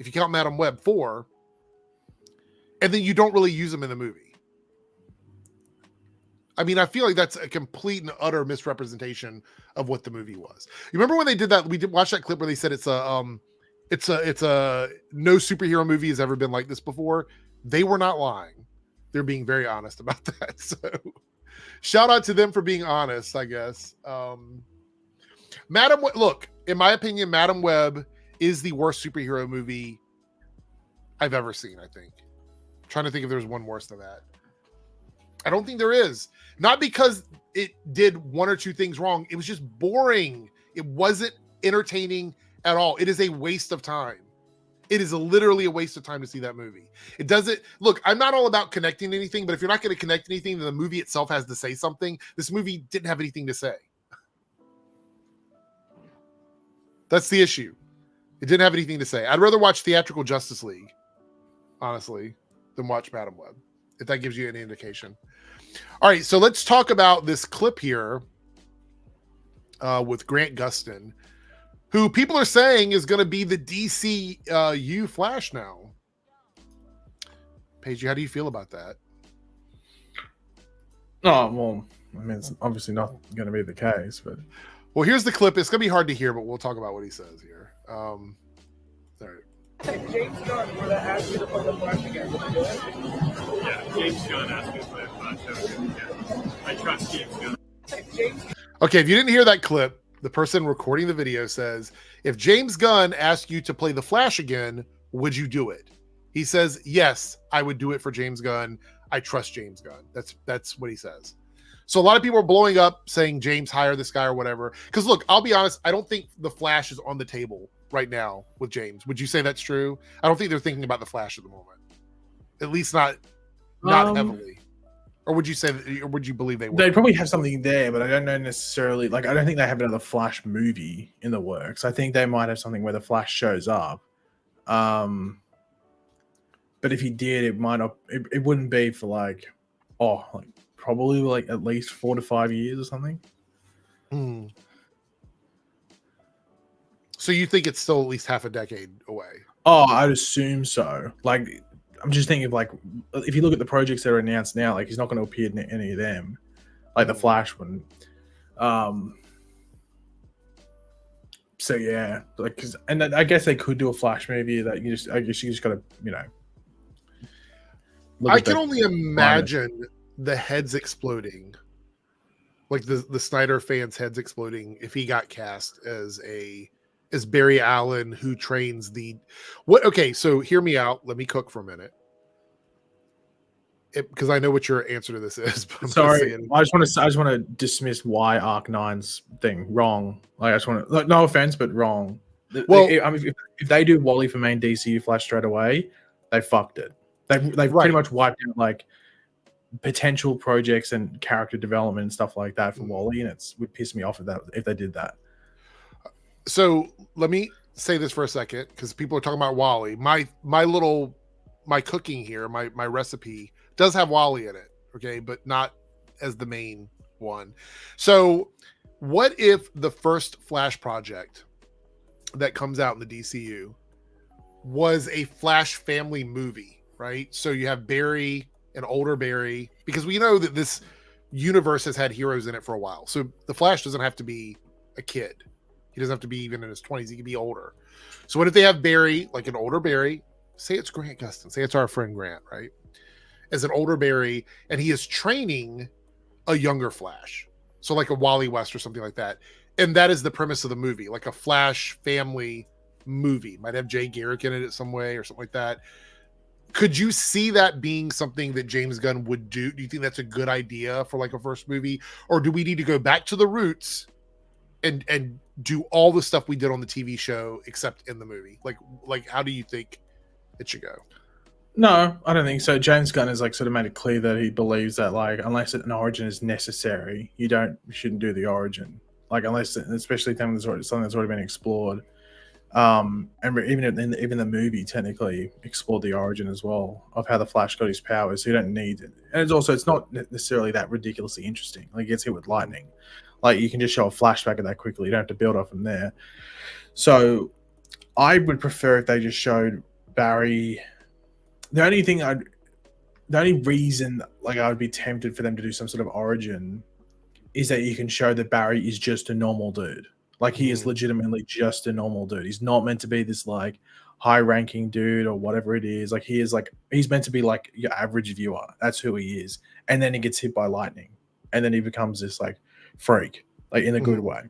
Speaker 1: if you count Madam Web, 4, and then you don't really use them in the movie. I mean, I feel like that's a complete and utter misrepresentation of what the movie was. You remember when they did that? We did watch that clip where they said it's a no superhero movie has ever been like this before. They were not lying. They're being very honest about that. So shout out to them for being honest, I guess. Look, in my opinion, Madam Web is the worst superhero movie I've ever seen, I think. I'm trying to think if there's one worse than that. I don't think there is. Not because it did 1 or 2 things wrong. It was just boring. It wasn't entertaining at all. It is a waste of time. It is literally a waste of time to see that movie. It doesn't look, I'm not all about connecting anything, but if you're not going to connect anything, then the movie itself has to say something. This movie didn't have anything to say. That's the issue. It didn't have anything to say. I'd rather watch Theatrical Justice League, honestly, than watch Madam Web, if that gives you any indication. All right, so let's talk about this clip here with Grant Gustin, who people are saying is going to be the DCU Flash now. Paige, how do you feel about that?
Speaker 2: Oh, well, I mean, it's obviously not going to be the case, but...
Speaker 1: Well, here's the clip. It's going to be hard to hear, but we'll talk about what he says here. All right.
Speaker 3: If James Gunn were to ask you to play the Flash again, would you do it?
Speaker 4: Yeah, James Gunn asked me to play the Flash. Yeah. I trust James Gunn.
Speaker 1: Okay, if you didn't hear that clip, the person recording the video says, if James Gunn asked you to play the Flash again, would you do it? He says, yes, I would do it for James Gunn. I trust James Gunn. That's what he says. So a lot of people are blowing up saying James hire this guy or whatever. Because look, I'll be honest, I don't think the Flash is on the table right now with James. Would you say that's true? I don't think they're thinking about the Flash at the moment. At least not heavily. Or would you say that, or would you believe they would?
Speaker 2: They probably have something there, but I don't know necessarily. Like, I don't think they have another Flash movie in the works. I think they might have something where the Flash shows up. But if he did, it might not. It wouldn't be for probably like at least 4 to 5 years or something.
Speaker 1: So you think it's still at least half a decade away?
Speaker 2: Oh, I'd assume so. Like, I'm just thinking of like, if you look at the projects that are announced now, like he's not going to appear in any of them, like the Flash one. So yeah, like, and I guess they could do a Flash movie that you just got to,
Speaker 1: I can only imagine the heads exploding like the Snyder fans' heads exploding if he got cast as Barry Allen, who trains the what? Okay, so hear me out. Let me cook for a minute, because I know what your answer to this is. But I'm gonna say
Speaker 2: Sorry,
Speaker 1: it.
Speaker 2: I just want to dismiss why Arc 9's thing wrong. Like, I just want to, like, no offense, but wrong.
Speaker 1: Well,
Speaker 2: I mean, if they do Wally for main DCU Flash straight away, they fucked it. They've
Speaker 1: Right.
Speaker 2: pretty much wiped out like potential projects and character development and stuff like that for Wally, and it would piss me off if they did that.
Speaker 1: So let me say this for a second, because people are talking about Wally. My cooking here, my recipe does have Wally in it, okay, but not as the main one. So what if the first Flash project that comes out in the DCU was a Flash family movie, right? So you have Barry, an older Barry, because we know that this universe has had heroes in it for a while. So the Flash doesn't have to be a kid. He doesn't have to be even in his 20s. He can be older. So what if they have Barry, like an older Barry? Say it's Grant Gustin. Say it's our friend Grant, right? As an older Barry, and he is training a younger Flash. So like a Wally West or something like that. And that is the premise of the movie, like a Flash family movie. Might have Jay Garrick in it some way or something like that. Could you see that being something that James Gunn would do? Do you think that's a good idea for like a first movie? Or do we need to go back to the roots and do all the stuff we did on the TV show except in the movie? Like how do you think it should go?
Speaker 2: No, I don't think so. James Gunn has like sort of made it clear that he believes that like unless an origin is necessary, you shouldn't do the origin. Like unless, especially something that's already been explored. And even the movie technically explored the origin as well of how the Flash got his powers. So you don't need it, and it's not necessarily that ridiculously interesting. Like he gets hit with lightning, like you can just show a flashback of that quickly. You don't have to build up from there. So I would prefer if they just showed Barry. The only reason like I would be tempted for them to do some sort of origin is that you can show that Barry is just a normal dude. Like he is legitimately just a normal dude. He's not meant to be this like high-ranking dude or whatever it is. Like he's meant to be like your average viewer. That's who he is. And then he gets hit by lightning, and then he becomes this like freak, like in a good way.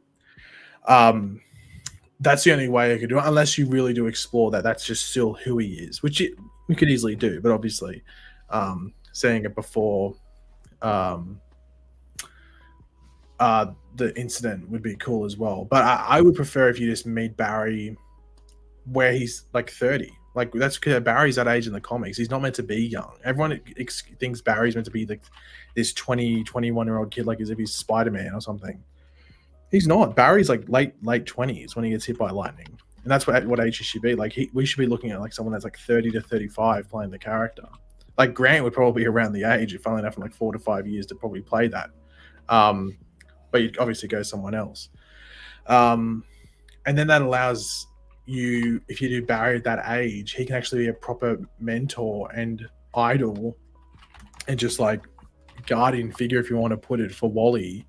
Speaker 2: That's the only way I could do it, unless you really do explore that. That's just still who he is, which we could easily do. But obviously, saying it before. The incident would be cool as well, but I would prefer if you just made Barry where he's like 30. Like that's because Barry's that age in the comics. He's not meant to be young. Everyone thinks Barry's meant to be like this 21-year-old kid, like as if he's Spider-Man or something. He's not. Barry's like late 20s when he gets hit by lightning, and that's what age he should be. Like we should be looking at like someone that's like 30 to 35 playing the character. Like Grant would probably be around the age, if only enough, in like 4 to 5 years to probably play that. But you'd obviously go someone else. And then that allows you, if you do Barry at that age, he can actually be a proper mentor and idol and just like guardian figure, if you want to put it, for Wally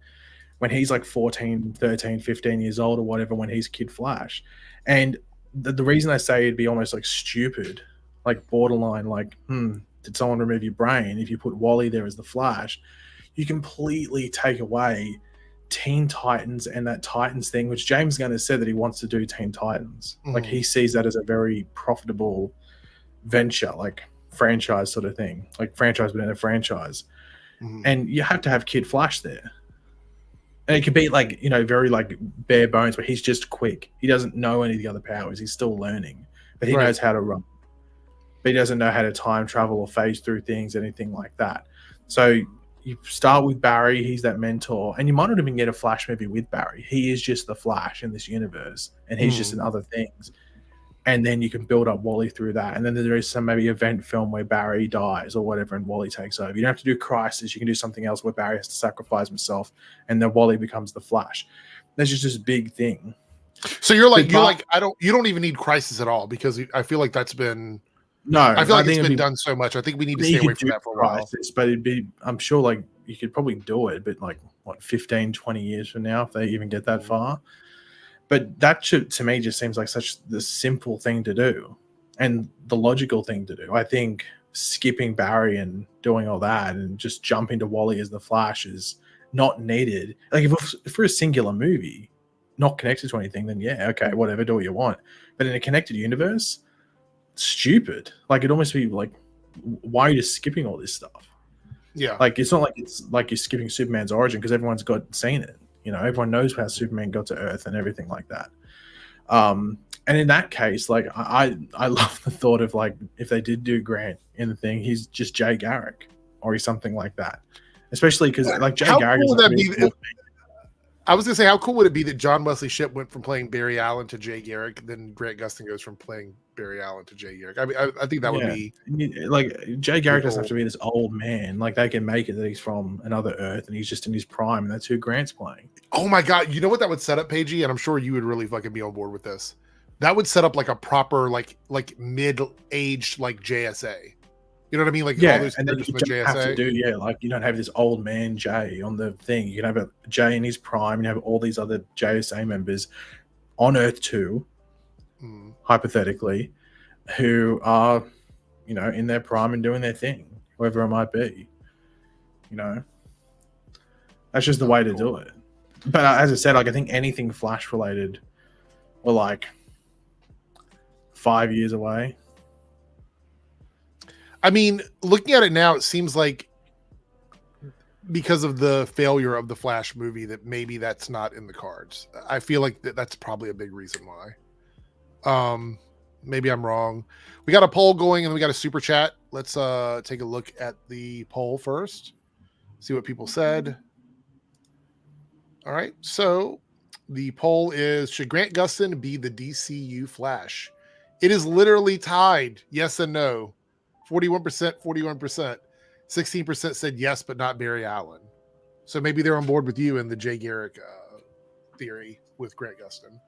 Speaker 2: when he's like 14, 13, 15 years old or whatever, when he's Kid Flash. And the reason I say it'd be almost like stupid, like borderline, like, did someone remove your brain if you put Wally there as the Flash? You completely take away Teen Titans and that Titans thing, which James Gunn has said that he wants to do Teen Titans. Like he sees that as a very profitable venture, like franchise sort of thing, like franchise within a franchise. And you have to have Kid Flash there. And it could be like, very like bare bones, but he's just quick. He doesn't know any of the other powers. He's still learning, but he knows how to run. But he doesn't know how to time travel or phase through things, anything like that. So you start with Barry, he's that mentor, and you might not even get a Flash movie with Barry. He is just the Flash in this universe, and he's just in other things. And then you can build up Wally through that. And then there is some maybe event film where Barry dies or whatever, and Wally takes over. You don't have to do Crisis. You can do something else where Barry has to sacrifice himself, and then Wally becomes the Flash. That's just this big thing.
Speaker 1: So you don't even need Crisis at all, because I feel like that's been.
Speaker 2: No,
Speaker 1: I feel like it's been done so much. I think we need to stay away from that for a while.
Speaker 2: But I'm sure like you could probably do it, but like 15, 20 years from now, if they even get that far. But that to me just seems like such the simple thing to do and the logical thing to do. I think skipping Barry and doing all that and just jumping to Wally as the Flash is not needed. Like if we're a singular movie, not connected to anything, then yeah, okay, whatever, do what you want. But in a connected universe, stupid. Like it'd almost be like, why are you just skipping all this stuff?
Speaker 1: Yeah.
Speaker 2: Like it's not like it's like you're skipping Superman's origin because everyone's seen it. You know, everyone knows how Superman got to Earth and everything like that. And in that case, like I love the thought of like if they did do Grant in the thing, he's just Jay Garrick or he's something like that. Especially because like Jay Garrick
Speaker 1: cool
Speaker 2: is
Speaker 1: would that
Speaker 2: really
Speaker 1: be?
Speaker 2: cool.
Speaker 1: I was gonna say, how cool would it be that John Wesley Shipp went from playing Barry Allen to Jay Garrick, then Grant Gustin goes from playing Barry Allen to Jay Garrick? I mean, I think that would be
Speaker 2: like Jay Garrick doesn't have to be this old man. Like they can make it that he's from another Earth and he's just in his prime, and that's who Grant's playing.
Speaker 1: Oh my god, you know what that would set up, Paigey? And I'm sure you would really fucking be on board with this. That would set up like a proper like mid-aged like JSA. You know what I mean? Like all those
Speaker 2: and then you don't have to do like you don't have this old man Jay on the thing. You can have a Jay in his prime, and you have all these other JSA members on Earth 2, hypothetically, who are, you know, in their prime and doing their thing, whoever it might be. You know, that's just the way to do it. But as I said, like I think anything Flash related, we're like 5 years away.
Speaker 1: I mean, looking at it now, it seems like because of the failure of the Flash movie that maybe that's not in the cards. I feel like that's probably a big reason why. Maybe I'm wrong. We got a poll going and we got a super chat. Let's take a look at the poll first. See what people said. All right. So the poll is, should Grant Gustin be the DCU Flash? It is literally tied. Yes and no. 41%, 41%. 16% said yes, but not Barry Allen. So maybe they're on board with you in the Jay Garrick theory with Grant Gustin.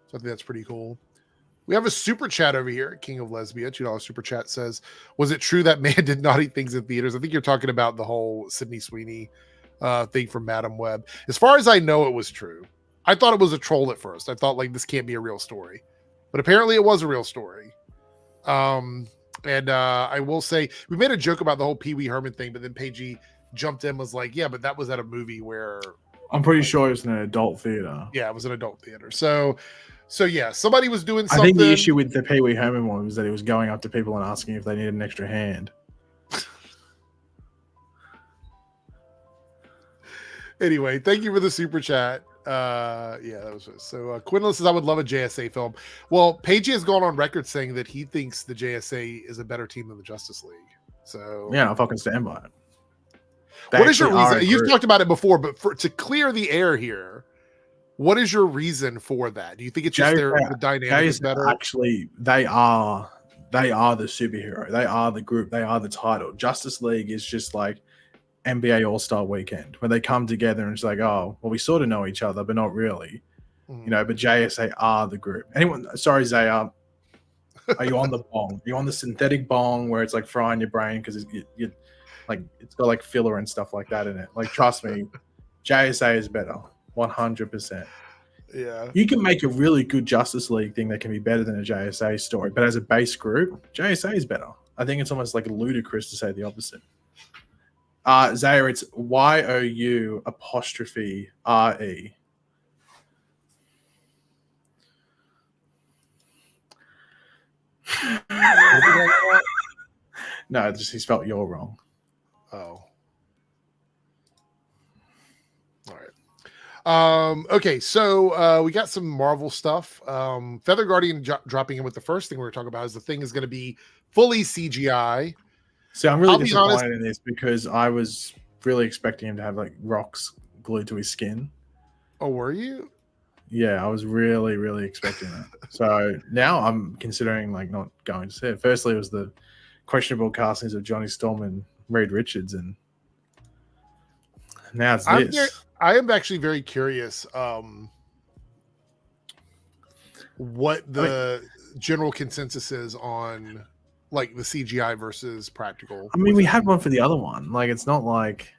Speaker 1: So I think that's pretty cool. We have a super chat over here. King of Lesbia, $2 super chat says, was it true that man did not eat things in theaters? I think you're talking about the whole Sydney Sweeney thing from Madam Web. As far as I know, it was true. I thought it was a troll at first. I thought like this can't be a real story. But apparently it was a real story. And I will say, we made a joke about the whole Pee Wee Herman thing, but then Paigey jumped in, was like, yeah, but that was at a movie where...
Speaker 2: I'm pretty sure it was in an adult theater.
Speaker 1: Yeah, it was an adult theater. So yeah, somebody was doing something.
Speaker 2: I think the issue with the Pee Wee Herman one was that he was going up to people and asking if they needed an extra hand.
Speaker 1: Anyway, thank you for the super chat. Yeah, that was so. Quinlan says, I would love a JSA film. Well, Paigey has gone on record saying that he thinks the JSA is a better team than the Justice League. So
Speaker 2: yeah, I'll fucking stand by it.
Speaker 1: What is your reason? You've talked about it before, but to clear the air here, what is your reason for that? Do you think it's just the dynamic is better?
Speaker 2: Actually, they are the superhero. They are the group. They are the title. Justice League is just like NBA All-Star Weekend, where they come together and it's like, oh, well, we sort of know each other, but not really. You know, but JSA are the group. Sorry, Zaya, are you on the bong? Are you on the synthetic bong where it's like frying your brain because you like it's got like filler and stuff like that in it? Like, trust me, JSA is better, 100%.
Speaker 1: Yeah,
Speaker 2: you can make a really good Justice League thing that can be better than a JSA story, but as a base group, JSA is better. I think it's almost like ludicrous to say the opposite. Zaya, it's YOU apostrophe RE. No, just he spelled you're wrong.
Speaker 1: Oh. All right. Okay, so we got some Marvel stuff. Feather Guardian dropping in with the first thing we were talking about is the thing is going to be fully CGI.
Speaker 2: So I'm really disappointed in this because I was really expecting him to have like rocks glued to his skin.
Speaker 1: Oh, were you?
Speaker 2: Yeah, I was really, really expecting that. So now I'm considering like not going to see it. Firstly, it was the questionable castings of Johnny Storm and Reed Richards, and now it's this.
Speaker 1: I am actually very curious what the general consensus is on like the CGI versus practical.
Speaker 2: I mean, we had one for the other one. Like, it's not like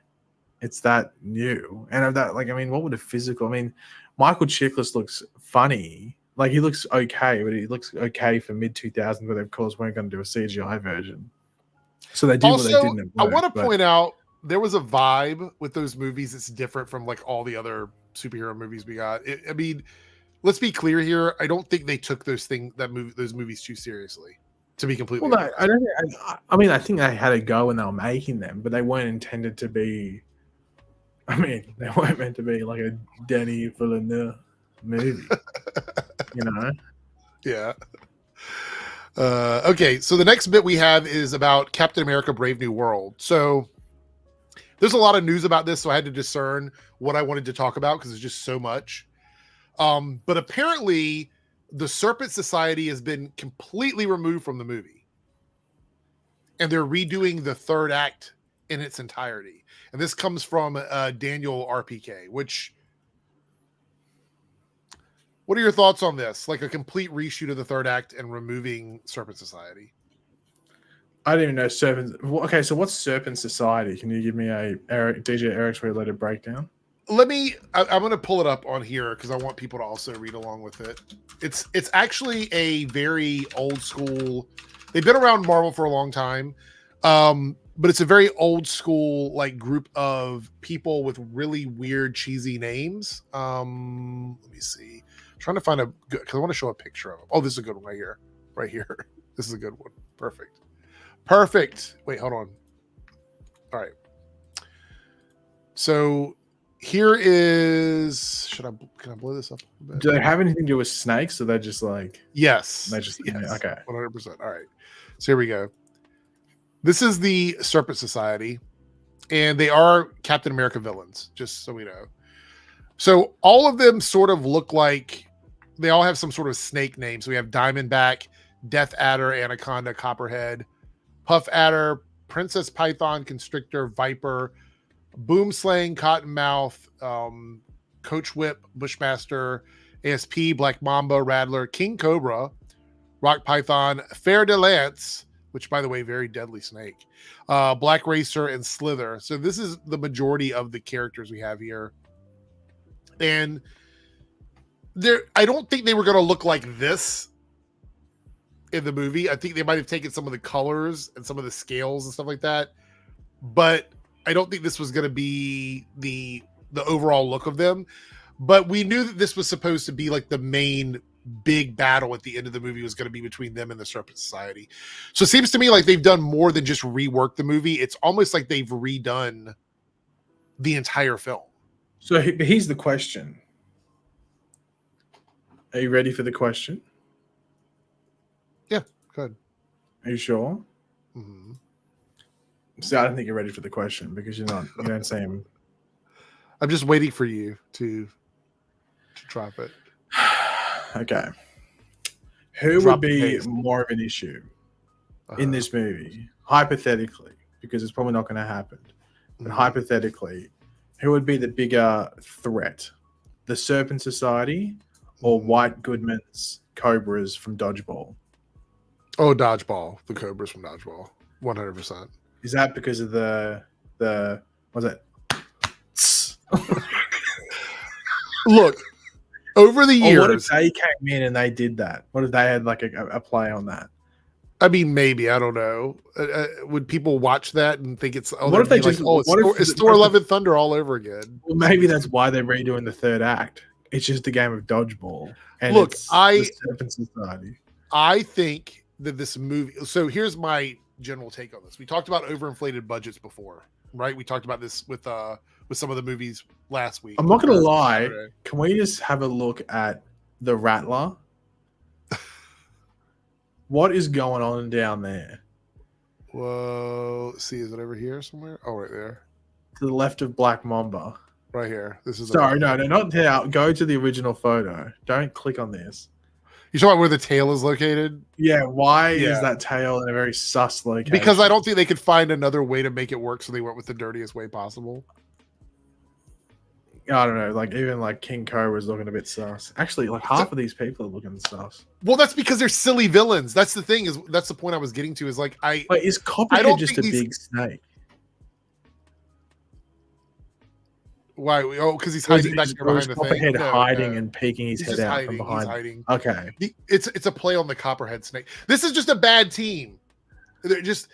Speaker 2: it's that new. And that, like, I mean, what would a physical? I mean, Michael Chiklis looks funny. Like, he looks okay, but he looks okay for mid 2000s, but of course weren't going to do a CGI version. So they did
Speaker 1: also,
Speaker 2: what they didn't.
Speaker 1: I want to point out there was a vibe with those movies that's different from like all the other superhero movies we got. I mean, let's be clear here. I don't think they took those movies too seriously. To be completely
Speaker 2: Well,
Speaker 1: honest.
Speaker 2: I don't. I mean, I think they had a go when they were making them, but they weren't intended to be. I mean, they weren't meant to be like a Denis Villeneuve movie. You know?
Speaker 1: Yeah. Okay, so the next bit we have is about Captain America: Brave New World. So there's a lot of news about this, so I had to discern what I wanted to talk about because there's just so much. But apparently, the Serpent Society has been completely removed from the movie, and they're redoing the third act in its entirety. And this comes from Daniel RPK. What are your thoughts on this? Like a complete reshoot of the third act and removing Serpent Society?
Speaker 2: I didn't even know Serpent. Okay, so what's Serpent Society? Can you give me a DJ Eric's related breakdown?
Speaker 1: I'm going to pull it up on here because I want people to also read along with it. It's actually a very old school. They've been around Marvel for a long time, but it's a very old school like group of people with really weird, cheesy names. Let me see. I'm trying to find a good because I want to show a picture of them. Oh, this is a good one right here. Right here. This is a good one. Perfect. Wait, hold on. All right. So here is. Can I blow this up a bit?
Speaker 2: Do they have anything to do with snakes? Or they're just like
Speaker 1: yes.
Speaker 2: Yes. Okay.
Speaker 1: 100%. All right. So here we go. This is the Serpent Society, and they are Captain America villains, just so we know. So all of them sort of look like they all have some sort of snake name. So we have Diamondback, Death Adder, Anaconda, Copperhead, Puff Adder, Princess Python, Constrictor, Viper, Boomslang, Cottonmouth, Coach Whip, Bushmaster, ASP, Black Mamba, Rattler, King Cobra, Rock Python, Fer de Lance, which by the way, very deadly snake, Black Racer, and Slither. So this is the majority of the characters we have here. And I don't think they were going to look like this in the movie. I think they might have taken some of the colors and some of the scales and stuff like that, but I don't think this was going to be the overall look of them. But we knew that this was supposed to be like the main big battle at the end of the movie was going to be between them and the Serpent Society. So it seems to me like they've done more than just rework the movie. It's almost like they've redone the entire film.
Speaker 2: So here's the question. Are you ready for the question?
Speaker 1: Yeah, good.
Speaker 2: Are you sure?
Speaker 1: Mm-hmm.
Speaker 2: See, I don't think you're ready for the question because you don't seem.
Speaker 1: I'm just waiting for you to drop it.
Speaker 2: Okay. Who would be more of an issue in this movie, hypothetically, because it's probably not going to happen, but hypothetically, who would be the bigger threat? The Serpent Society or White Goodman's Cobras from Dodgeball?
Speaker 1: Oh, Dodgeball. The Cobras from Dodgeball. 100%.
Speaker 2: Is that because of the what's that?
Speaker 1: Look, over the years.
Speaker 2: Or what if they came in and they did that? What if they had like a play on that?
Speaker 1: I mean, maybe. I don't know. Would people watch that and think it's...
Speaker 2: what if they just...
Speaker 1: Like, it's Thor Love and Thunder all over again.
Speaker 2: Well, maybe that's why they're redoing the third act. It's just a game of dodgeball. And
Speaker 1: look,
Speaker 2: it's the Serpent Society.
Speaker 1: I think that this movie... So here's my general take on this. We talked about overinflated budgets before, right? We talked about this with some of the movies last week.
Speaker 2: I'm not going to lie. Can we just have a look at the Rattler? What is going on down there?
Speaker 1: Whoa. Let's see. Is it over here somewhere? Oh, right there.
Speaker 2: To the left of Black Mamba.
Speaker 1: Right here. This is...
Speaker 2: Sorry, no, not there. Go to the original photo. Don't click on this.
Speaker 1: You talking about where the tail is located?
Speaker 2: Yeah, why is that tail in a very sus location?
Speaker 1: Because I don't think they could find another way to make it work, so they went with the dirtiest way possible.
Speaker 2: I don't know, like even like King Cobra is looking a bit sus. Actually, like half of these people are looking sus.
Speaker 1: Well, that's because they're silly villains. That's the thing. That's the point I was getting to. Is like
Speaker 2: is Copperhead just a big snake?
Speaker 1: Why? Oh, because he's hiding back there behind the thing.
Speaker 2: Copperhead hiding and peeking his head out
Speaker 1: hiding,
Speaker 2: from behind.
Speaker 1: He's hiding.
Speaker 2: Okay,
Speaker 1: it's a play on the Copperhead snake. This is just a bad team. They're just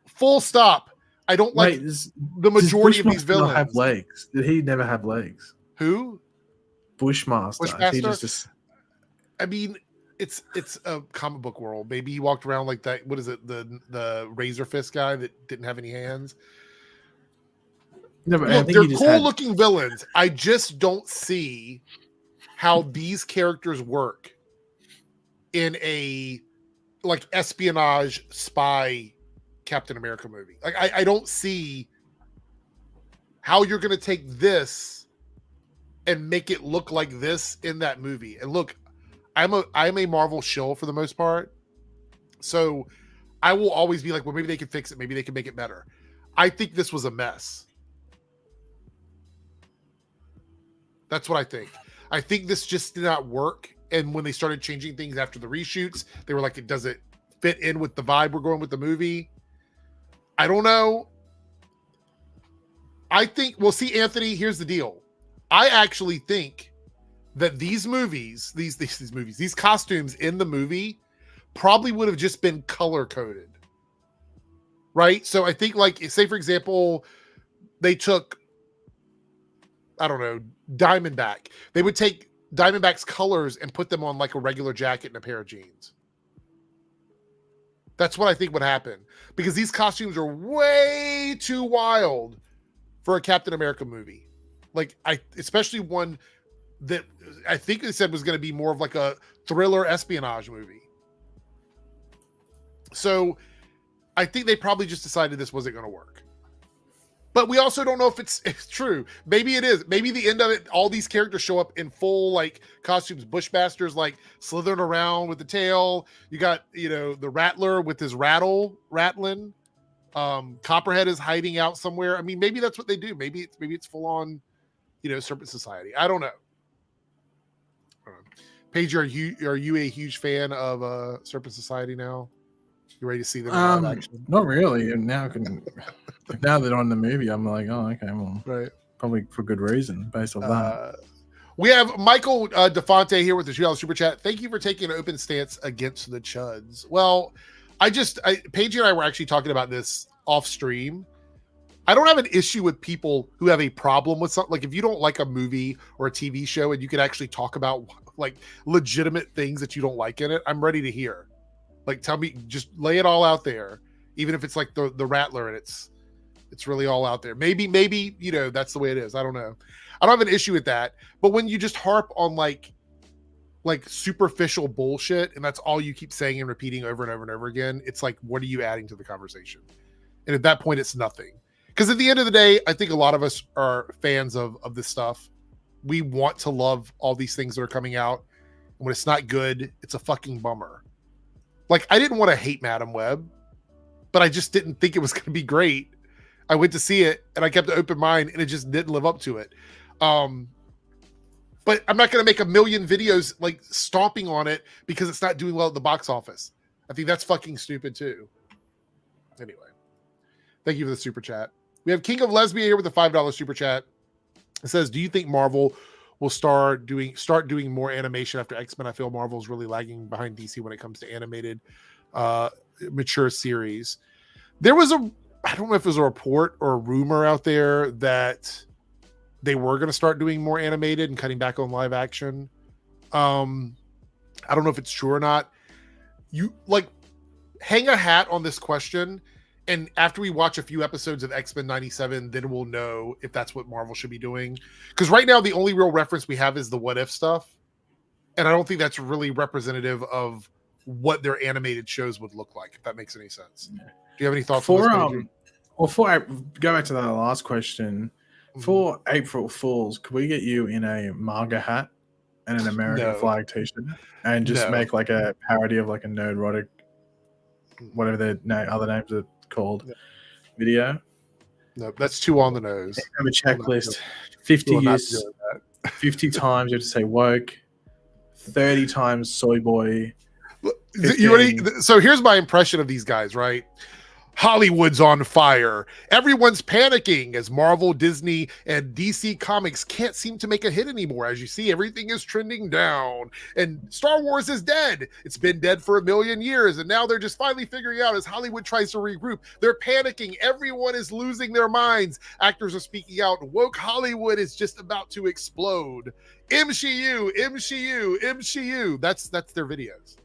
Speaker 1: full stop. I don't like
Speaker 2: Wait,
Speaker 1: the majority of these
Speaker 2: Bushmaster not
Speaker 1: villains.
Speaker 2: have legs? Did he never have legs?
Speaker 1: Who?
Speaker 2: Bushmaster. Is he
Speaker 1: Bushmaster?
Speaker 2: just
Speaker 1: I mean, it's a comic book world. Maybe he walked around like that. What is it? The Razor Fist guy that didn't have any hands.
Speaker 2: No, but I
Speaker 1: Look,
Speaker 2: think
Speaker 1: they're
Speaker 2: he just
Speaker 1: cool
Speaker 2: had-
Speaker 1: looking villains. I just don't see how these characters work in a like espionage spy Captain America movie. Like I don't see how you're going to take this and make it look like this in that movie. And look, I'm a Marvel shill for the most part. So I will always be like, well, maybe they can fix it. Maybe they can make it better. I think this was a mess. That's what I think. I think this just did not work. And when they started changing things after the reshoots, they were like, it doesn't fit in with the vibe we're going with the movie. I don't know. I think, well, see, Anthony, here's the deal. I actually think that these movies, these costumes in the movie probably would have just been color coded. Right? So I think, like, say, for example, they took, I don't know, Diamondback. They would take Diamondback's colors and put them on like a regular jacket and a pair of jeans. That's what I think would happen, because these costumes are way too wild for a Captain America movie. Like, especially one that I think they said was going to be more of like a thriller espionage movie. So I think they probably just decided this wasn't going to work. But we also don't know if it's true. Maybe it is. Maybe the end of it, all these characters show up in full like costumes. Bushmaster's like slithering around with the tail. You got, the Rattler with his rattling. Copperhead is hiding out somewhere. I mean, maybe that's what they do. Maybe it's full on, Serpent Society. I don't know. Paige, are you a huge fan of Serpent Society now? You ready to see them in live action?
Speaker 2: Not really. And now now they're on the movie, I'm like, oh, okay, well,
Speaker 1: right.
Speaker 2: Probably for good reason based on that.
Speaker 1: We have Michael DeFonte here with the $2 super chat. Thank you for taking an open stance against the Chuds. Well, Paige and I were actually talking about this off stream. I don't have an issue with people who have a problem with something. Like, if you don't like a movie or a TV show and you can actually talk about like legitimate things that you don't like in it, I'm ready to hear. Like, tell me, just lay it all out there, even if it's like the Rattler and it's really all out there. Maybe that's the way it is. I don't know. I don't have an issue with that. But when you just harp on like superficial bullshit and that's all you keep saying and repeating over and over and over again, it's like, what are you adding to the conversation? And at that point, it's nothing. Because at the end of the day, I think a lot of us are fans of this stuff. We want to love all these things that are coming out. And when it's not good, it's a fucking bummer. Like, I didn't want to hate Madam Web, but I just didn't think it was going to be great. I went to see it and I kept an open mind and it just didn't live up to it. But I'm not going to make a million videos like stomping on it because it's not doing well at the box office. I think that's fucking stupid too. Anyway, thank you for the super chat. We have King of Lesbia here with a $5 super chat. It says, do you think Marvel will start doing more animation after X-Men? I feel Marvel's really lagging behind DC when it comes to animated mature series. There was I don't know if it was a report or a rumor out there that they were going to start doing more animated and cutting back on live action. I don't know if it's true or not. You like hang a hat on this question, and after we watch a few episodes of X-Men 97, then we'll know if that's what Marvel should be doing. Because right now, the only real reference we have is the what if stuff. And I don't think that's really representative of what their animated shows would look like, if that makes any sense. Do you have any thoughts on this?
Speaker 2: Before I go back to that last question, for April Fools, could we get you in a MAGA hat and an American flag t-shirt and just make like a parody of like a Nerdrotic, whatever their other names are called, video?
Speaker 1: No, that's too on the nose.
Speaker 2: Have a checklist. 50 times you have to say woke, 30 times soy boy.
Speaker 1: You ready? So here's my impression of these guys, right? Hollywood's on fire. Everyone's panicking as Marvel, Disney, and DC Comics can't seem to make a hit anymore. As you see, everything is trending down. And Star Wars is dead. It's been dead for 1,000,000 years. And now they're just finally figuring out as Hollywood tries to regroup. They're panicking. Everyone is losing their minds. Actors are speaking out. Woke Hollywood is just about to explode. MCU, MCU, MCU. That's their videos.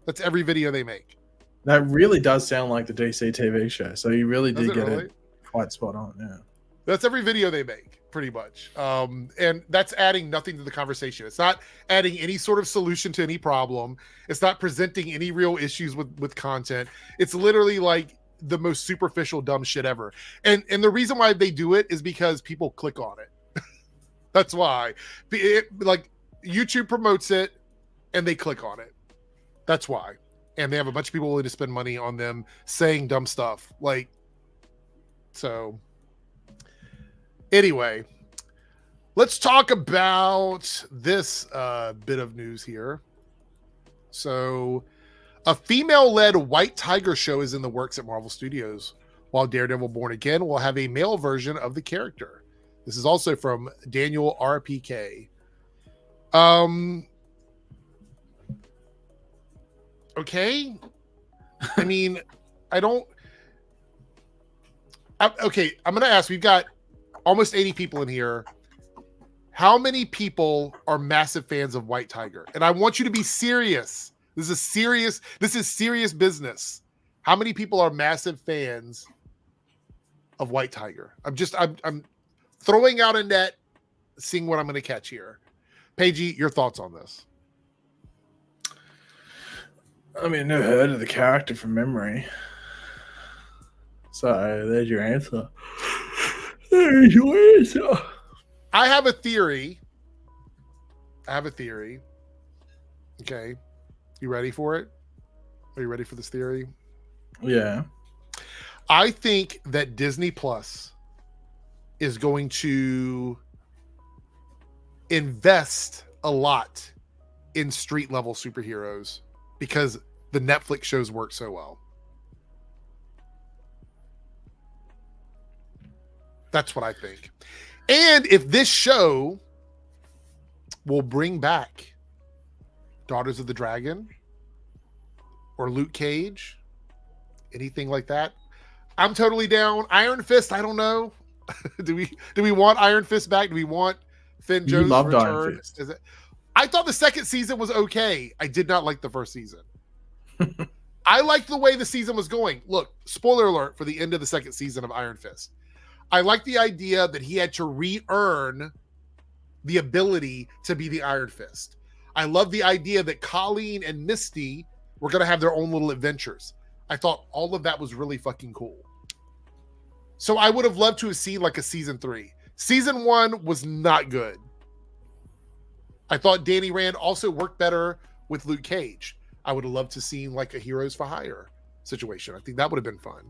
Speaker 1: That's every video they make.
Speaker 2: That really does sound like the DC TV show. So you really did get
Speaker 1: really?
Speaker 2: it quite spot on. Yeah.
Speaker 1: That's every video they make, pretty much. And that's adding nothing to the conversation. It's not adding any sort of solution to any problem. It's not presenting any real issues with content. It's literally like the most superficial, dumb shit ever. And the reason why they do it is because people click on it. That's why. Like YouTube promotes it and they click on it. That's why. And they have a bunch of people willing to spend money on them saying dumb stuff. Like, so anyway, let's talk about this bit of news here. So a female-led White Tiger show is in the works at Marvel Studios, while Daredevil Born Again will have a male version of the character. This is also from Daniel RPK. Okay. I mean, okay, I'm going to ask, we've got almost 80 people in here. How many people are massive fans of White Tiger? And I want you to be serious. This is serious business. How many people are massive fans of White Tiger? I'm throwing out a net, seeing what I'm going to catch here. Paigey, your thoughts on this?
Speaker 2: I mean, never heard of the character from memory. So there's your answer. There's your answer.
Speaker 1: I have a theory. Okay. You ready for it? Are you ready for this theory?
Speaker 2: Yeah.
Speaker 1: I think that Disney Plus is going to invest a lot in street level superheroes because the Netflix shows work so well. That's what I think. And if this show will bring back Daughters of the Dragon or Luke Cage, anything like that, I'm totally down. Iron Fist, I don't know. Do we want Iron Fist back? Do we want Finn Jones'
Speaker 2: loved
Speaker 1: return?
Speaker 2: Iron Fist.
Speaker 1: I thought the second season was okay. I did not like the first season. I liked the way the season was going. Look, spoiler alert for the end of the second season of Iron Fist. I like the idea that he had to re-earn the ability to be the Iron Fist. I love the idea that Colleen and Misty were going to have their own little adventures. I thought all of that was really fucking cool. So I would have loved to have seen like a season 3. Season 1 was not good. I thought Danny Rand also worked better with Luke Cage. I would have loved to see like a Heroes for Hire situation. I think that would have been fun.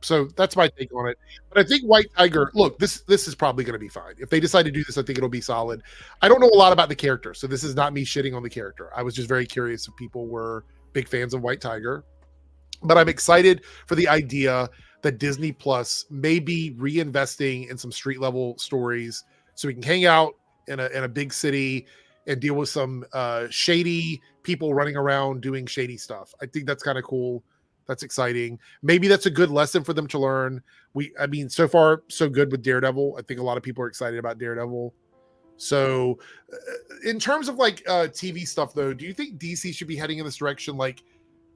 Speaker 1: So that's my take on it. But I think White Tiger, look, this is probably going to be fine. If they decide to do this, I think it'll be solid. I don't know a lot about the character, so this is not me shitting on the character. I was just very curious if people were big fans of White Tiger. But I'm excited for the idea that Disney Plus may be reinvesting in some street level stories so we can hang out in a big city and deal with some shady people running around doing shady stuff. I think that's kind of cool. That's exciting. Maybe that's a good lesson for them to learn. So far, so good with Daredevil. I think a lot of people are excited about Daredevil. So in terms of like TV stuff, though, do you think DC should be heading in this direction, like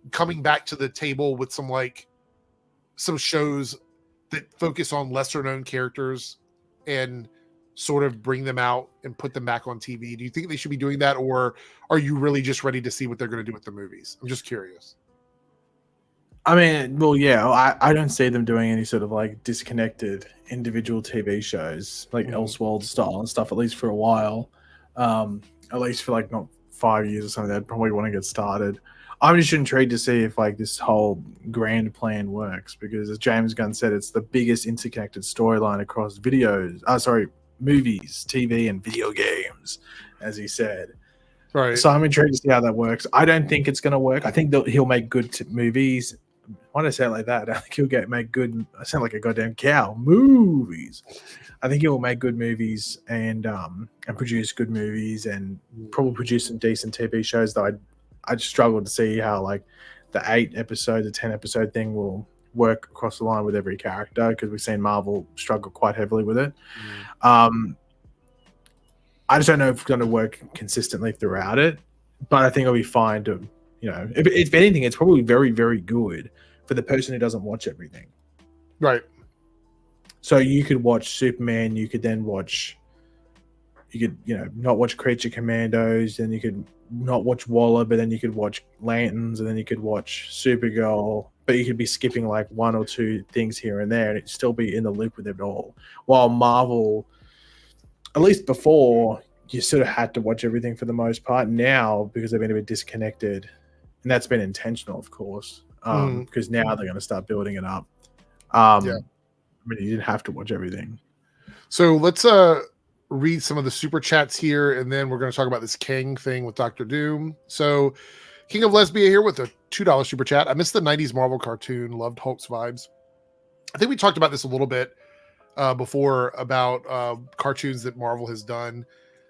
Speaker 1: coming back to the table with some shows that focus on lesser known characters and sort of bring them out and put them back on TV? Do you think they should be doing that, or are you really just ready to see what they're going to do with the movies? I'm just curious.
Speaker 2: I mean, well, yeah, I don't see them doing any sort of like disconnected individual TV shows like Elseworld style and stuff, at least for a while. At least for like not 5 years or something. They'd probably want to get started. I'm just intrigued to see if like this whole grand plan works, because as James Gunn said, it's the biggest interconnected storyline across movies, TV, and video games, as he said.
Speaker 1: Right.
Speaker 2: So I'm intrigued to see how that works. I don't think it's going to work. I think that he'll make good movies. Why do I say it like that? I think he'll make good. I sound like a goddamn cow. Movies. I think he'll make good movies and produce good movies and probably produce some decent TV shows. Though I just struggle to see how like the 8 episode, the 10 episode thing will work across the line with every character, because we've seen Marvel struggle quite heavily with it. I just don't know if it's going to work consistently throughout it, but I think it'll be fine to, if anything, it's probably very, very good for the person who doesn't watch everything.
Speaker 1: Right.
Speaker 2: So you could watch Superman, you could not watch Creature Commandos, then you could not watch Waller, but then you could watch Lanterns, and then you could watch Supergirl, but you could be skipping like 1 or 2 things here and there, and it'd still be in the loop with it all. While Marvel, at least before, you sort of had to watch everything for the most part. Now, because they've been a bit disconnected, and that's been intentional, of course, because now they're going to start building it up. I mean, you didn't have to watch everything.
Speaker 1: So let's read some of the super chats here, and then we're going to talk about this Kang thing with Dr. Doom. So King of Lesbia here with a $2 super chat. I missed the 90s Marvel cartoon. Loved Hulk's vibes. I think we talked about this a little bit before about cartoons that Marvel has done.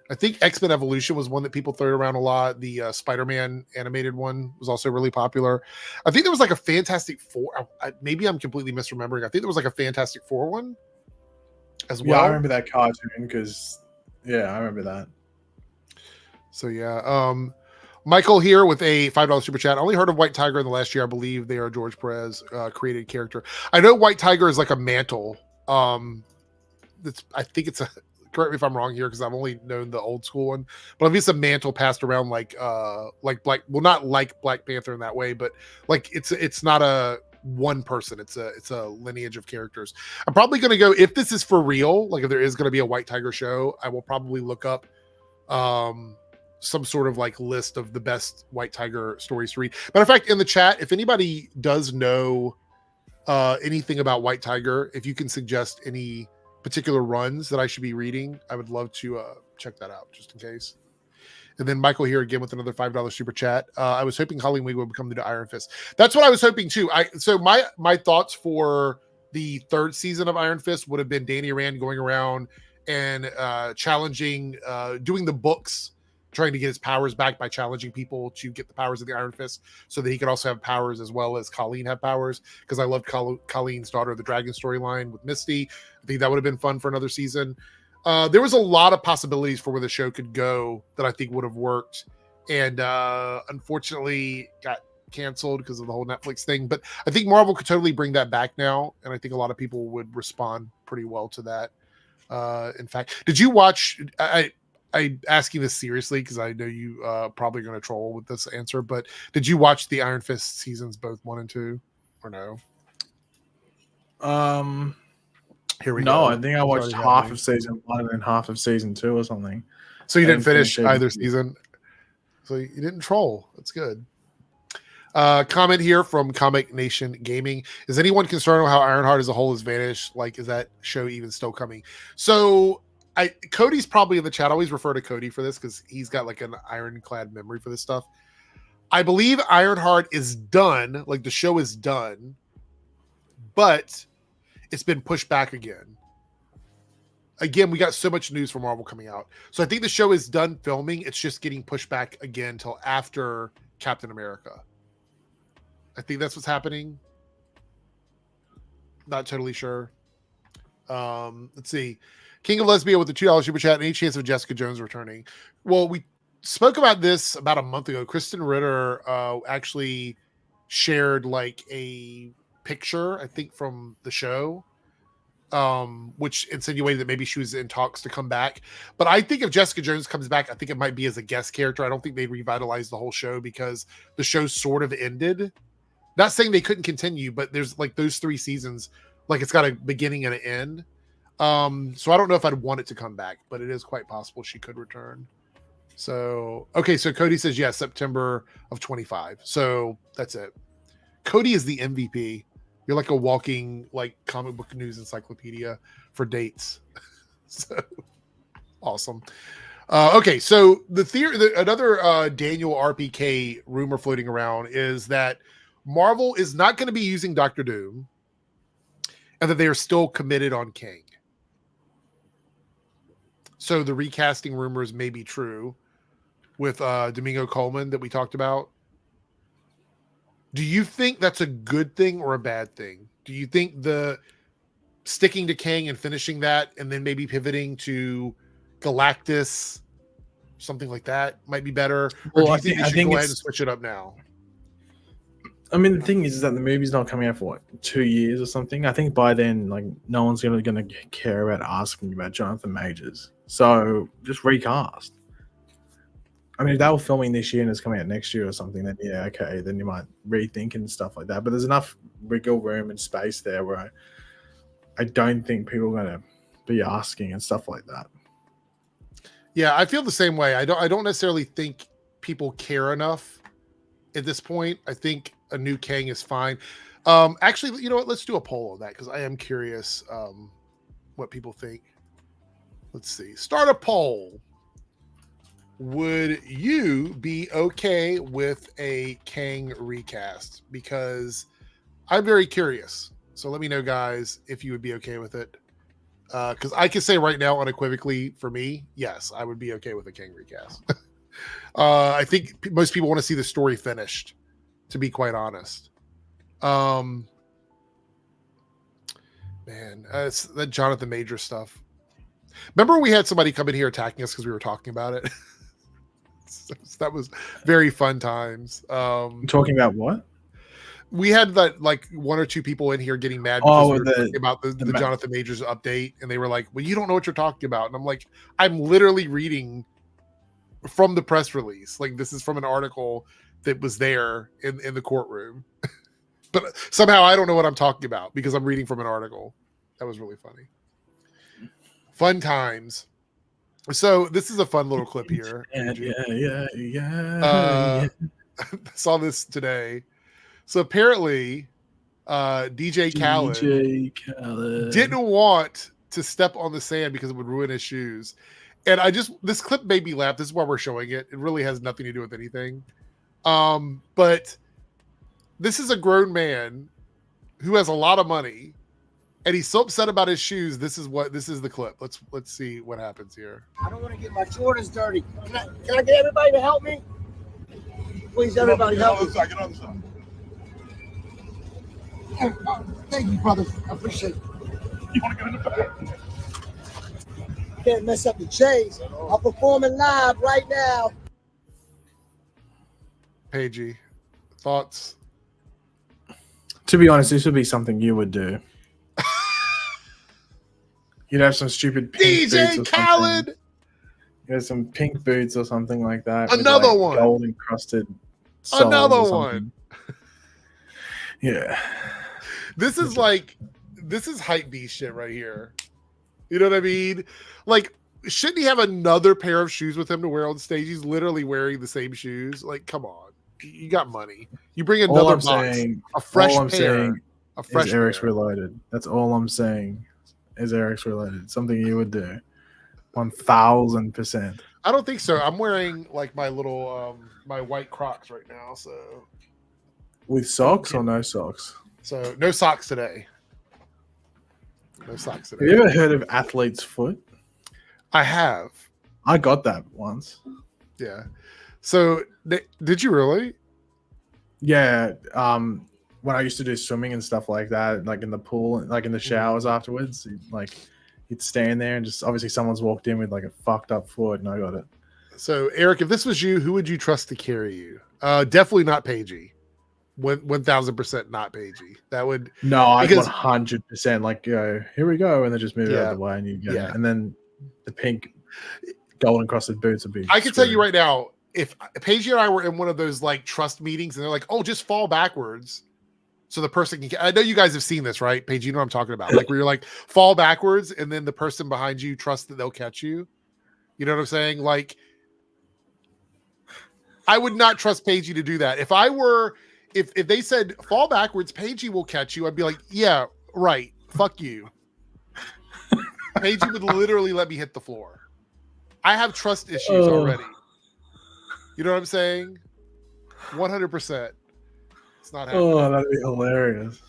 Speaker 1: I think X-Men Evolution was one that people threw around a lot. The Spider-Man animated one was also really popular. I think there was like a Fantastic Four. Maybe I'm completely misremembering. I think there was like a Fantastic Four one as well.
Speaker 2: Yeah, I remember that cartoon because, I remember that.
Speaker 1: So yeah, Michael here with a $5 super chat. I only heard of White Tiger in the last year. I believe they are George Perez created character. I know White Tiger is like a mantle. I think it's a, correct me if I'm wrong here, because I've only known the old school one, but I think it's a mantle passed around like Black, well, not like Black Panther in that way, but like it's not a one person, it's a lineage of characters. I'm probably going to go, if this is for real, like if there is going to be a White Tiger show, I will probably look up some sort of like list of the best White Tiger stories to read. Matter of fact, in the chat, if anybody does know anything about White Tiger, if you can suggest any particular runs that I should be reading, I would love to check that out just in case. And then Michael here again with another $5 super chat. I was hoping Colleen Wing would become the new Iron Fist. That's what I was hoping too. So my thoughts for the 3rd season of Iron Fist would have been Danny Rand going around and challenging, doing the books, trying to get his powers back by challenging people to get the powers of the Iron Fist, so that he could also have powers as well as Colleen have powers, because I loved Colleen's Daughter of the Dragon storyline with Misty. I think that would have been fun for another season. There was a lot of possibilities for where the show could go that I think would have worked, and unfortunately got canceled because of the whole Netflix thing. But I think Marvel could totally bring that back now, and I think a lot of people would respond pretty well to that. In fact, did you watch... I'm asking this seriously because I know you probably going to troll with this answer, but did you watch the Iron Fist seasons, both 1 and 2, or no? Here we go.
Speaker 2: No, I think I watched half of season 1 and then half of season 2 or something.
Speaker 1: So you didn't finish either season. So you didn't troll. That's good. Comment here from Comic Nation Gaming. Is anyone concerned with how Ironheart as a whole has vanished? Like, is that show even still coming? So Cody's probably in the chat. I always refer to Cody for this because he's got like an ironclad memory for this stuff. I believe Ironheart is done. Like the show is done, but it's been pushed back again. Again, we got so much news from Marvel coming out. So I think the show is done filming. It's just getting pushed back again till after Captain America. I think that's what's happening. Not totally sure. Let's see. King of Lesbia with the $2 super chat. Any chance of Jessica Jones returning? Well, we spoke about this about a month ago. Kristen Ritter actually shared like a picture, I think, from the show, which insinuated that maybe she was in talks to come back. But I think if Jessica Jones comes back, I think it might be as a guest character. I don't think they'd revitalize the whole show because the show sort of ended. Not saying they couldn't continue, but there's like those 3 seasons, like it's got a beginning and an end. So I don't know if I'd want it to come back, but it is quite possible she could return. So, okay. So Cody says, yes, September of 25. So that's it. Cody is the MVP. You're like a walking, like comic book news encyclopedia for dates. So awesome. Okay, so the theory, another Daniel RPK rumor floating around is that Marvel is not going to be using Doctor Doom, and that they are still committed on Kang. So the recasting rumors may be true with Domingo Coleman that we talked about. Do you think that's a good thing or a bad thing? Do you think the sticking to Kang and finishing that and then maybe pivoting to Galactus, something like that, might be better? Or do you think they should go ahead and switch it up now?
Speaker 2: I mean, the thing is that the movie's not coming out for what, 2 years or something. I think by then, like, no one's gonna care about asking about Jonathan Majors. So just recast. I mean, if they were filming this year and it's coming out next year or something, then yeah, okay, then you might rethink and stuff like that. But there's enough wiggle room and space there where I don't think people are gonna be asking and stuff like that.
Speaker 1: Yeah, I feel the same way. I don't necessarily think people care enough at this point. I think a new Kang is fine. Actually, you know what? Let's do a poll on that because I am curious what people think. Let's see. Start a poll. Would you be okay with a Kang recast? Because I'm very curious. So let me know, guys, if you would be okay with it. Because I can say right now, unequivocally, for me, yes, I would be okay with a Kang recast. I think most people want to see the story finished, to be quite honest. Man, it's that Jonathan Major stuff. Remember we had somebody come in here attacking us because we were talking about it? So that was very fun times.
Speaker 2: Talking about what?
Speaker 1: We had that like one or two people in here getting mad because we were talking about the Jonathan Majors update, and they were like, well, you don't know what you're talking about. And I'm like, I'm literally reading from the press release. Like, this is from an article that was there in the courtroom. But somehow I don't know what I'm talking about because I'm reading from an article. That was really funny. Fun times. So this is a fun little clip here.
Speaker 2: Yeah.
Speaker 1: Saw this today. So apparently, DJ Khaled didn't want to step on the sand because it would ruin his shoes. And this clip made me laugh. This is why we're showing it. It really has nothing to do with anything. But this is a grown man who has a lot of money, and he's so upset about his shoes. This is the clip. Let's see what happens here.
Speaker 3: I don't want to get my Jordans dirty. Can I get everybody to help me? Please, everybody help me. Get on the side. Thank you, brother. I appreciate it. You want to get in the back? Can't mess up the chase. I'm performing live right now.
Speaker 1: Pagey, thoughts?
Speaker 2: To be honest, this would be something you would do. You'd have some stupid pink
Speaker 1: DJ
Speaker 2: boots
Speaker 1: Khaled.
Speaker 2: You have some pink boots or something like that.
Speaker 1: Another
Speaker 2: with, like,
Speaker 1: one.
Speaker 2: Gold encrusted.
Speaker 1: Another one.
Speaker 2: Yeah.
Speaker 1: This is hype beast shit right here. You know what I mean? Like, shouldn't he have another pair of shoes with him to wear on stage? He's literally wearing the same shoes. Like, come on. You got money. You bring another box. A fresh pair. A fresh
Speaker 2: is Eric's related. That's all I'm saying. Is Eric's related. Something you would do. 1000%.
Speaker 1: I don't think so. I'm wearing like my little my white Crocs right now. So
Speaker 2: with socks or no socks?
Speaker 1: So no socks today. No socks today.
Speaker 2: Have you ever heard of athlete's foot?
Speaker 1: I have.
Speaker 2: I got that once.
Speaker 1: Yeah. So did you really?
Speaker 2: Yeah. When I used to do swimming and stuff like that, like in the pool, like in the showers afterwards, you'd stand there and just obviously someone's walked in with like a fucked up foot, and I got it.
Speaker 1: So Eric, if this was you, who would you trust to carry you? Definitely not Pagey. 1000% not Pagey. That would
Speaker 2: I'd 100% like go, here we go, and then just move it out of the way and you go.
Speaker 1: Yeah.
Speaker 2: And then the pink gold encrusted boots would be.
Speaker 1: I can tell you right now, if Pagey and I were in one of those like trust meetings and they're like, oh, just fall backwards. So the person can, I know you guys have seen this, right? Paige, you know what I'm talking about. Like where you're like, fall backwards and then the person behind you trusts that they'll catch you. You know what I'm saying? Like, I would not trust Paigey to do that. If they said fall backwards, Paigey will catch you, I'd be like, yeah, right. Fuck you. Paigey would literally let me hit the floor. I have trust issues already. You know what I'm saying? 100%. It's not happening.
Speaker 2: Oh, that'd be hilarious.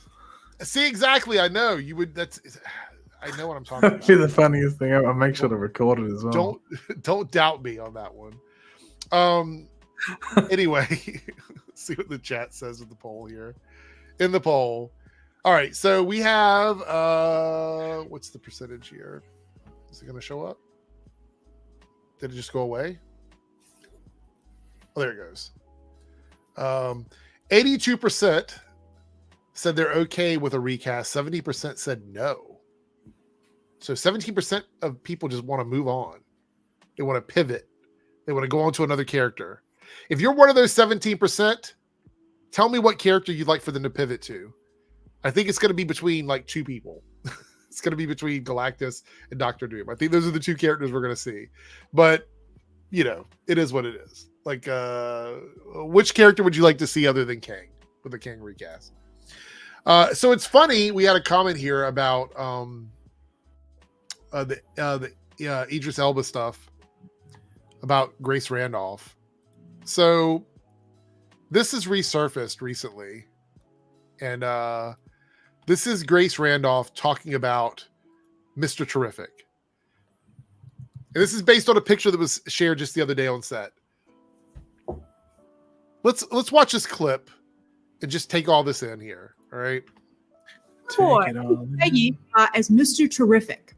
Speaker 1: See, exactly. I know you would. I know what I'm talking about.
Speaker 2: That'd be the funniest thing. I'll make sure to record it as well.
Speaker 1: Don't doubt me on that one. Anyway, see what the chat says with the poll here. In the poll. All right, so we have what's the percentage here? Is it going to show up? Did it just go away? Oh, there it goes. 82% said they're okay with a recast. 70% said no. So 17% of people just want to move on. They want to pivot. They want to go on to another character. If you're one of those 17%, tell me what character you'd like for them to pivot to. I think it's going to be between like two people. It's going to be between Galactus and Doctor Doom. I think those are the two characters we're going to see. But, you know, it is what it is. Like, which character would you like to see other than Kang with the Kang recast? So it's funny. We had a comment here about the Idris Elba stuff about Grace Randolph. So this has resurfaced recently, and this is Grace Randolph talking about Mr. Terrific. And this is based on a picture that was shared just the other day on set. Let's watch this clip and just take all this in here. All right.
Speaker 5: Githegi as Mr. Terrific.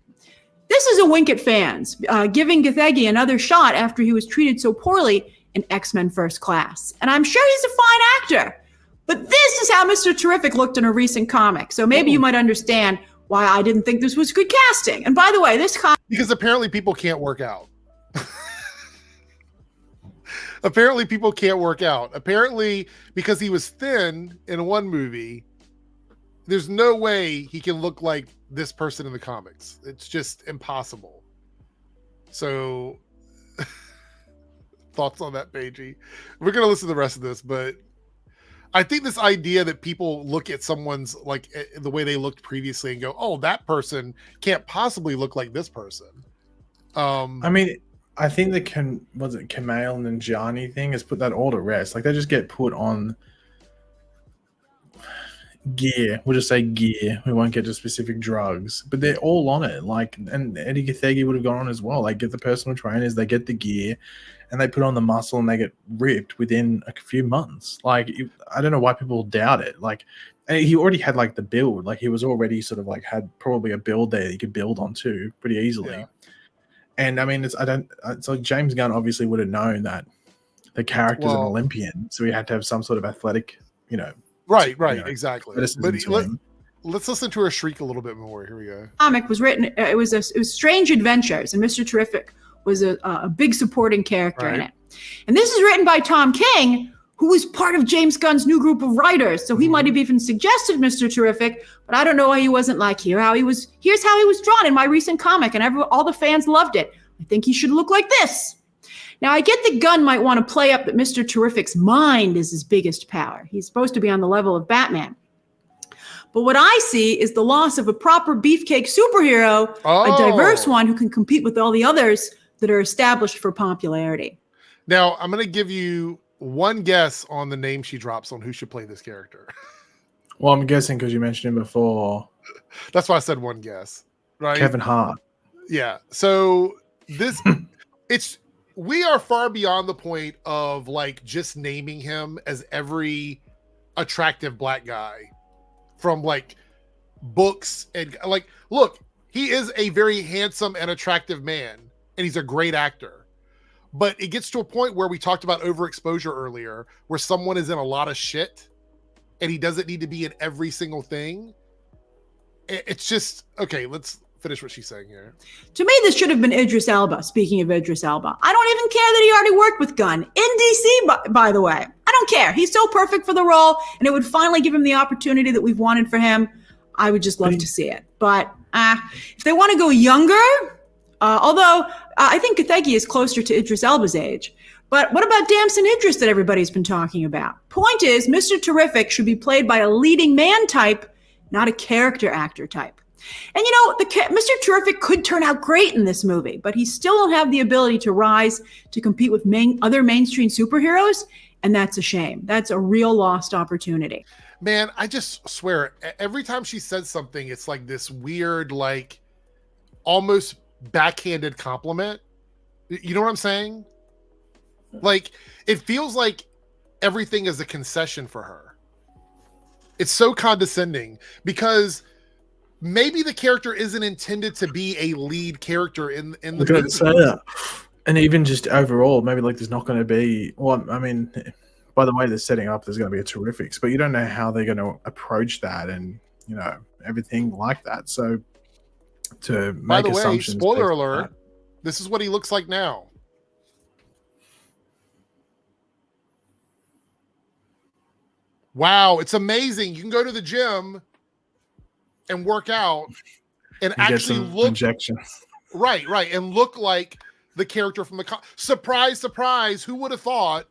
Speaker 5: This is a wink at fans, giving Githegi another shot after he was treated so poorly in X-Men First Class. And I'm sure he's a fine actor. But this is how Mr. Terrific looked in a recent comic. So maybe you might understand why I didn't think this was good casting. And by the way, this comic...
Speaker 1: Because apparently people can't work out. Apparently people can't work out. Apparently because he was thin in one movie, there's no way he can look like this person in the comics. It's just impossible. So thoughts on that, Paigey? We're going to listen to the rest of this, but I think this idea that people look at someone's like the way they looked previously and go, oh, that person can't possibly look like this person.
Speaker 2: I mean, I think the Kamal and Nanjiani thing has put that all to rest. Like they just get put on gear. We'll just say gear. We won't get to specific drugs, but they're all on it. Like, and Eddie Githegi would have gone on as well. They get the personal trainers, they get the gear, and they put on the muscle and they get ripped within a few months. Like, I don't know why people doubt it. Like, he already had like the build. Like, he was already sort of like had probably a build there that he could build on too pretty easily. Yeah. And I mean, so James Gunn obviously would have known that the character's an Olympian, so he had to have some sort of athletic, you know.
Speaker 1: Right, exactly. But let's listen to her shriek a little bit more. Here we go.
Speaker 5: Comic was written. It was Strange Adventures, and Mr. Terrific was a big supporting character in it. And this is written by Tom King, who was part of James Gunn's new group of writers. So he might have even suggested Mr. Terrific, but I don't know why he wasn't like, here's how he was drawn in my recent comic, and all the fans loved it. I think he should look like this. Now, I get that Gunn might want to play up that Mr. Terrific's mind is his biggest power. He's supposed to be on the level of Batman. But what I see is the loss of a proper beefcake superhero, a diverse one who can compete with all the others that are established for popularity.
Speaker 1: Now, I'm going to give you one guess on the name she drops on who should play this character.
Speaker 2: Well, I'm guessing because you mentioned him before.
Speaker 1: That's why I said one guess, right?
Speaker 2: Kevin Hart.
Speaker 1: Yeah. So this, we are far beyond the point of like just naming him as every attractive black guy from like books and like, look, he is a very handsome and attractive man, and he's a great actor. But it gets to a point where we talked about overexposure earlier, where someone is in a lot of shit and he doesn't need to be in every single thing. It's just, okay, let's finish what she's saying here.
Speaker 5: To me, this should have been Idris Elba. Speaking of Idris Elba, I don't even care that he already worked with Gunn in DC, by the way. I don't care. He's so perfect for the role, and it would finally give him the opportunity that we've wanted for him. I would just love to see it. But if they want to go younger, although I think Githegi is closer to Idris Elba's age. But what about Damson Idris that everybody's been talking about? Point is, Mr. Terrific should be played by a leading man type, not a character actor type. And Mr. Terrific could turn out great in this movie, but he still don't have the ability to rise to compete with other mainstream superheroes, and that's a shame. That's a real lost opportunity.
Speaker 1: Man, I just swear, every time she says something, it's like this weird, like almost backhanded compliment. You know what I'm saying? Like, it feels like everything is a concession for her. It's so condescending because maybe the character isn't intended to be a lead character in the movie.
Speaker 2: Say that. And even just overall, maybe like there's not going to be. Well, I mean, by the way they're setting up, there's going to be a Terrifics, but you don't know how they're going to approach that, and everything like that. So to
Speaker 1: By
Speaker 2: make
Speaker 1: the way,
Speaker 2: assumptions.
Speaker 1: spoiler alert: this is what he looks like now. Wow, it's amazing. You can go to the gym and work out and actually look
Speaker 2: injections.
Speaker 1: Right, and look like the character from the surprise, who would have thought?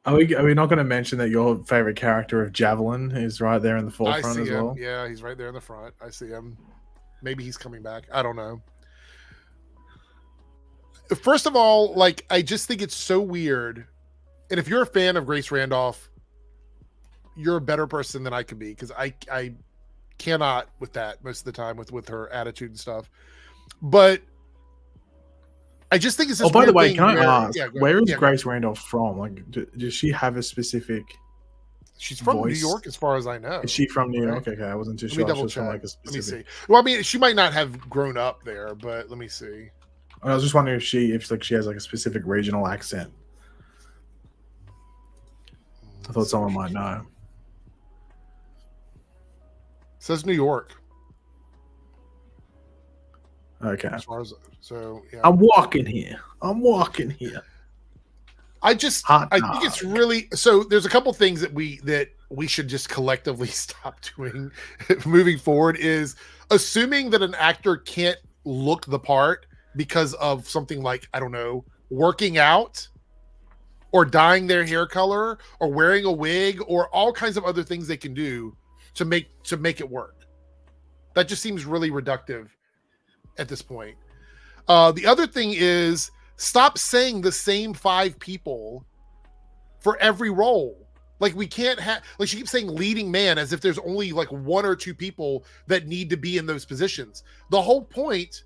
Speaker 2: Are we not going to mention that your favorite character of Javelin is right there in the forefront
Speaker 1: I see
Speaker 2: as
Speaker 1: him.
Speaker 2: well?
Speaker 1: Yeah, he's right there in the front. I see him. Maybe he's coming back. I don't know. First of all, like, I just think it's so weird. And if you're a fan of Grace Randolph, you're a better person than I could be, because I cannot with that most of the time with her attitude and stuff. But I just think it's this.
Speaker 2: Oh, by the way,
Speaker 1: thing
Speaker 2: can I ask, where is
Speaker 1: yeah,
Speaker 2: Grace Randolph from? Like, does she have a specific?
Speaker 1: She's from
Speaker 2: voice?
Speaker 1: New York, as far as I know.
Speaker 2: Is she from New York? Okay, I wasn't too sure.
Speaker 1: Let me double check.
Speaker 2: Like a
Speaker 1: Let me
Speaker 2: specific...
Speaker 1: see. Well, I mean, she might not have grown up there, but let me see.
Speaker 2: I was just wondering if she has like a specific regional accent. I thought someone might know.
Speaker 1: It says New York.
Speaker 2: Okay.
Speaker 1: As far as yeah.
Speaker 2: I'm walking here.
Speaker 1: I think it's really so. There's a couple things that we should just collectively stop doing moving forward. Is assuming that an actor can't look the part because of something like, I don't know, working out, or dyeing their hair color, or wearing a wig, or all kinds of other things they can do to make it work. That just seems really reductive at this point. The other thing is, stop saying the same 5 people for every role. Like, we can't have, like, she keeps saying leading man as if there's only like 1 or 2 people that need to be in those positions. The whole point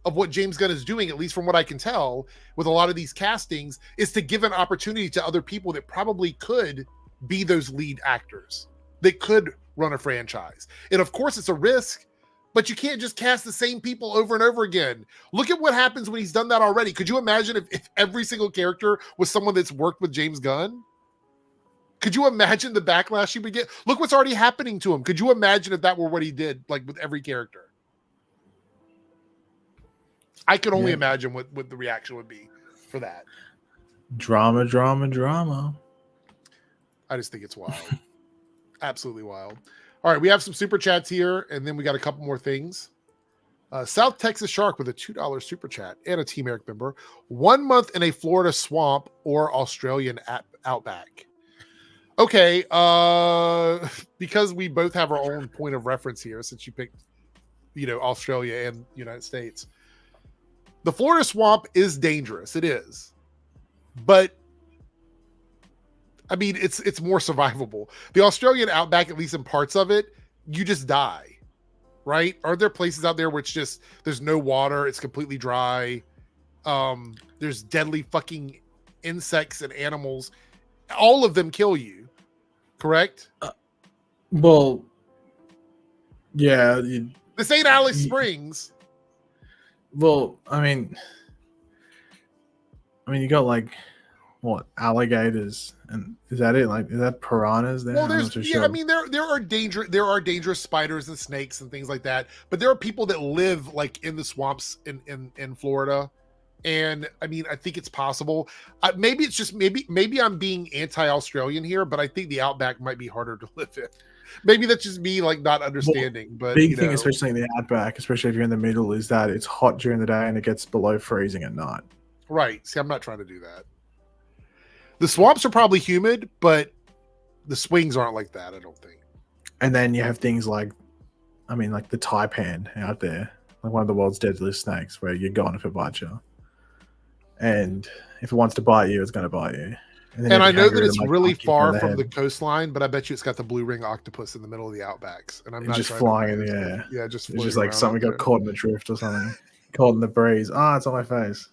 Speaker 1: of what James Gunn is doing, at least from what I can tell with a lot of these castings, is to give an opportunity to other people that probably could be those lead actors, that could run a franchise. And of course it's a risk, but you can't just cast the same people over and over again. Look at what happens when he's done that already. Could you imagine if every single character was someone that's worked with James Gunn? Could you imagine the backlash he would get? Look what's already happening to him. Could you imagine if that were what he did, like with every character? I can only imagine what the reaction would be for that.
Speaker 2: Drama.
Speaker 1: I just think it's wild. Absolutely wild. All right, we have some super chats here, and then we got a couple more things. South Texas Shark with a $2 super chat and a Team Airrick member. 1 month in a Florida swamp or Australian outback. Okay, because we both have our own point of reference here, since you picked, Australia and United States. The Florida swamp is dangerous. It is. But I mean, it's more survivable. The Australian outback, at least in parts of it, you just die, right? Are there places out there where it's just, there's no water, it's completely dry, there's deadly fucking insects and animals, all of them kill you, correct?
Speaker 2: Well, yeah.
Speaker 1: This ain't Alice Springs.
Speaker 2: Well, I mean, you got like what, alligators, and is that it? Like, is that piranhas there?
Speaker 1: Well, I mean, there are dangerous spiders and snakes and things like that. But there are people that live like in the swamps in Florida, and I mean, I think it's possible. Maybe it's just maybe I'm being anti-Australian here, but I think the outback might be harder to live in. Maybe that's just me like not understanding. But
Speaker 2: big thing, especially in the outback, especially if you're in the middle, is that it's hot during the day and it gets below freezing at night.
Speaker 1: Right. See, I'm not trying to do that. The swamps are probably humid, but the swings aren't like that, I don't think.
Speaker 2: And then you have things like I mean, like the taipan out there, like one of the world's deadliest snakes, where you're gone if it bites you. And if it wants to bite you, it's going to bite you.
Speaker 1: And I know that it's really far from the coastline, but I bet you it's got the blue ring octopus in the middle of the outbacks. And I'm not
Speaker 2: just flying in the air.
Speaker 1: Yeah, just
Speaker 2: it's just like something got caught in the drift or something, caught in the breeze. Ah, it's on my face.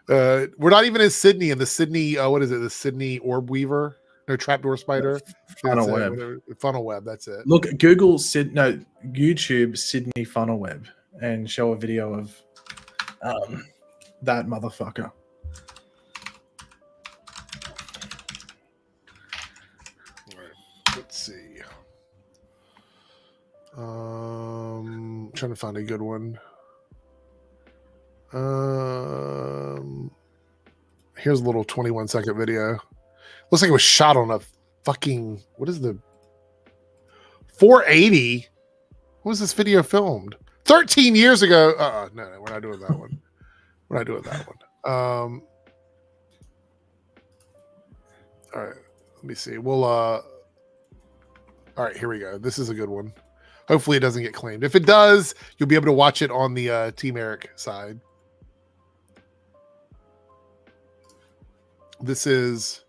Speaker 1: We're not even in Sydney. And the Sydney, what is it? The Sydney orb weaver, no trapdoor spider,
Speaker 2: funnel web.
Speaker 1: Funnel web. That's it.
Speaker 2: Look, Google YouTube Sydney funnel web and show a video of that motherfucker.
Speaker 1: Let's see. Trying to find a good one. Here's a little 21-second video. Looks like it was shot on a fucking, what is the 480? When was this video filmed? 13 years ago. No, we're not doing that one. We're not doing that one. All right, let me see. We'll all right, here we go. This is a good one. Hopefully it doesn't get claimed. If it does, you'll be able to watch it on the Team Airrick side. This is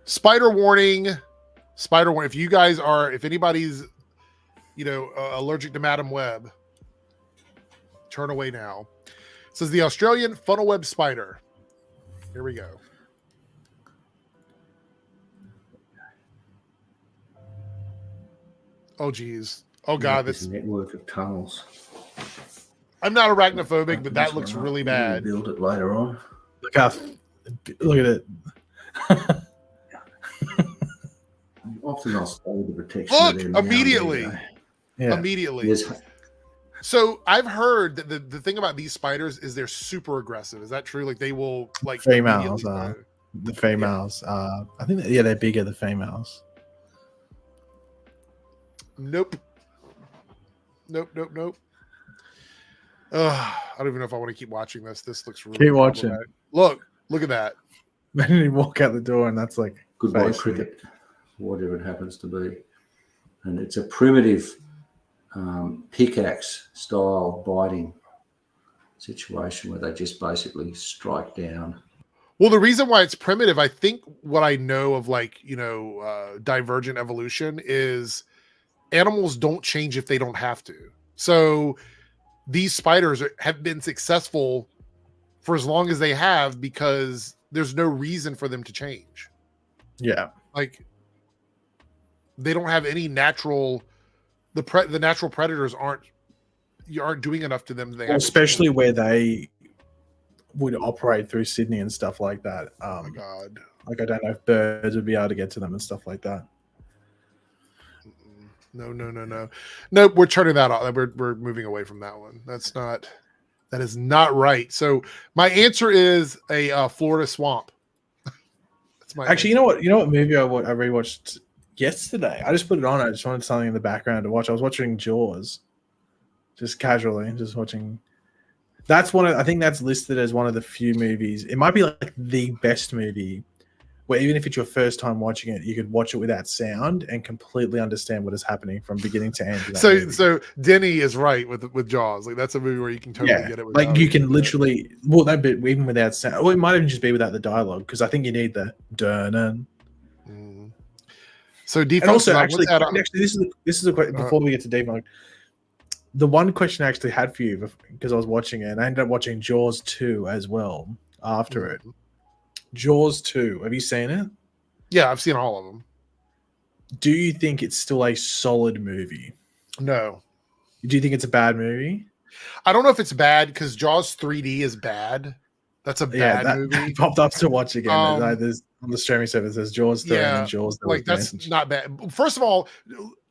Speaker 1: spider warning. Spider warning. If anybody's, allergic to Madam Web, turn away now. It says the Australian funnel web spider. Here we go. Oh, geez. Oh, God.
Speaker 6: This network of tunnels.
Speaker 1: I'm not arachnophobic, but that looks really bad.
Speaker 6: Build it later on.
Speaker 2: Look at it.
Speaker 6: Often I'll stay with the protection.
Speaker 1: Look, immediately.
Speaker 2: Yeah.
Speaker 1: Immediately.
Speaker 6: Yes.
Speaker 1: So I've heard that the thing about these spiders is they're super aggressive. Is that true? Like they will like
Speaker 2: females. The females. Yeah. I think they're bigger. The females.
Speaker 1: Nope. I don't even know if I want to keep watching this. This looks really
Speaker 2: keep watching.
Speaker 1: Look at that.
Speaker 2: Then you walk out the door and that's like
Speaker 6: goodbye cricket, whatever it happens to be. And it's a primitive pickaxe style biting situation where they just basically strike down.
Speaker 1: Well, the reason why it's primitive, I think what I know of divergent evolution is animals don't change if they don't have to. So these spiders have been successful for as long as they have because there's no reason for them to change.
Speaker 2: Yeah.
Speaker 1: Like they don't have any natural, the natural predators aren't doing enough to them.
Speaker 2: Especially where they would operate through Sydney and stuff like that.
Speaker 1: Oh my God.
Speaker 2: Like I don't know if birds would be able to get to them and stuff like that.
Speaker 1: No. Nope, we're turning that off. We're moving away from that one. That is not right. So my answer is a Florida swamp. That's my
Speaker 2: actually answer. You know what movie I rewatched yesterday? I just put it on. I just wanted something in the background to watch. I was watching Jaws. Just casually, just watching. That's I think that's listed as one of the few movies. It might be like the best movie where even if it's your first time watching it, you could watch it without sound and completely understand what is happening from beginning to end.
Speaker 1: So Denny is right with Jaws. Like that's a movie where you can totally get it.
Speaker 2: Like you can literally, that bit even without sound. Well, it might even just be without the dialogue because I think you need the dun.
Speaker 1: So default.
Speaker 2: And also, actually, this is a question before we get to default. The one question I actually had for you because I was watching it, and I ended up watching Jaws 2 as well after it. Jaws 2. Have you seen it?
Speaker 1: Yeah, I've seen all of them.
Speaker 2: Do you think it's still a solid movie?
Speaker 1: No.
Speaker 2: Do you think it's a bad movie?
Speaker 1: I don't know if it's bad because Jaws 3D is bad. That's a bad movie.
Speaker 2: Popped up to watch again. There's on the streaming service. There's Jaws 3 and Jaws.
Speaker 1: That's not bad. First of all,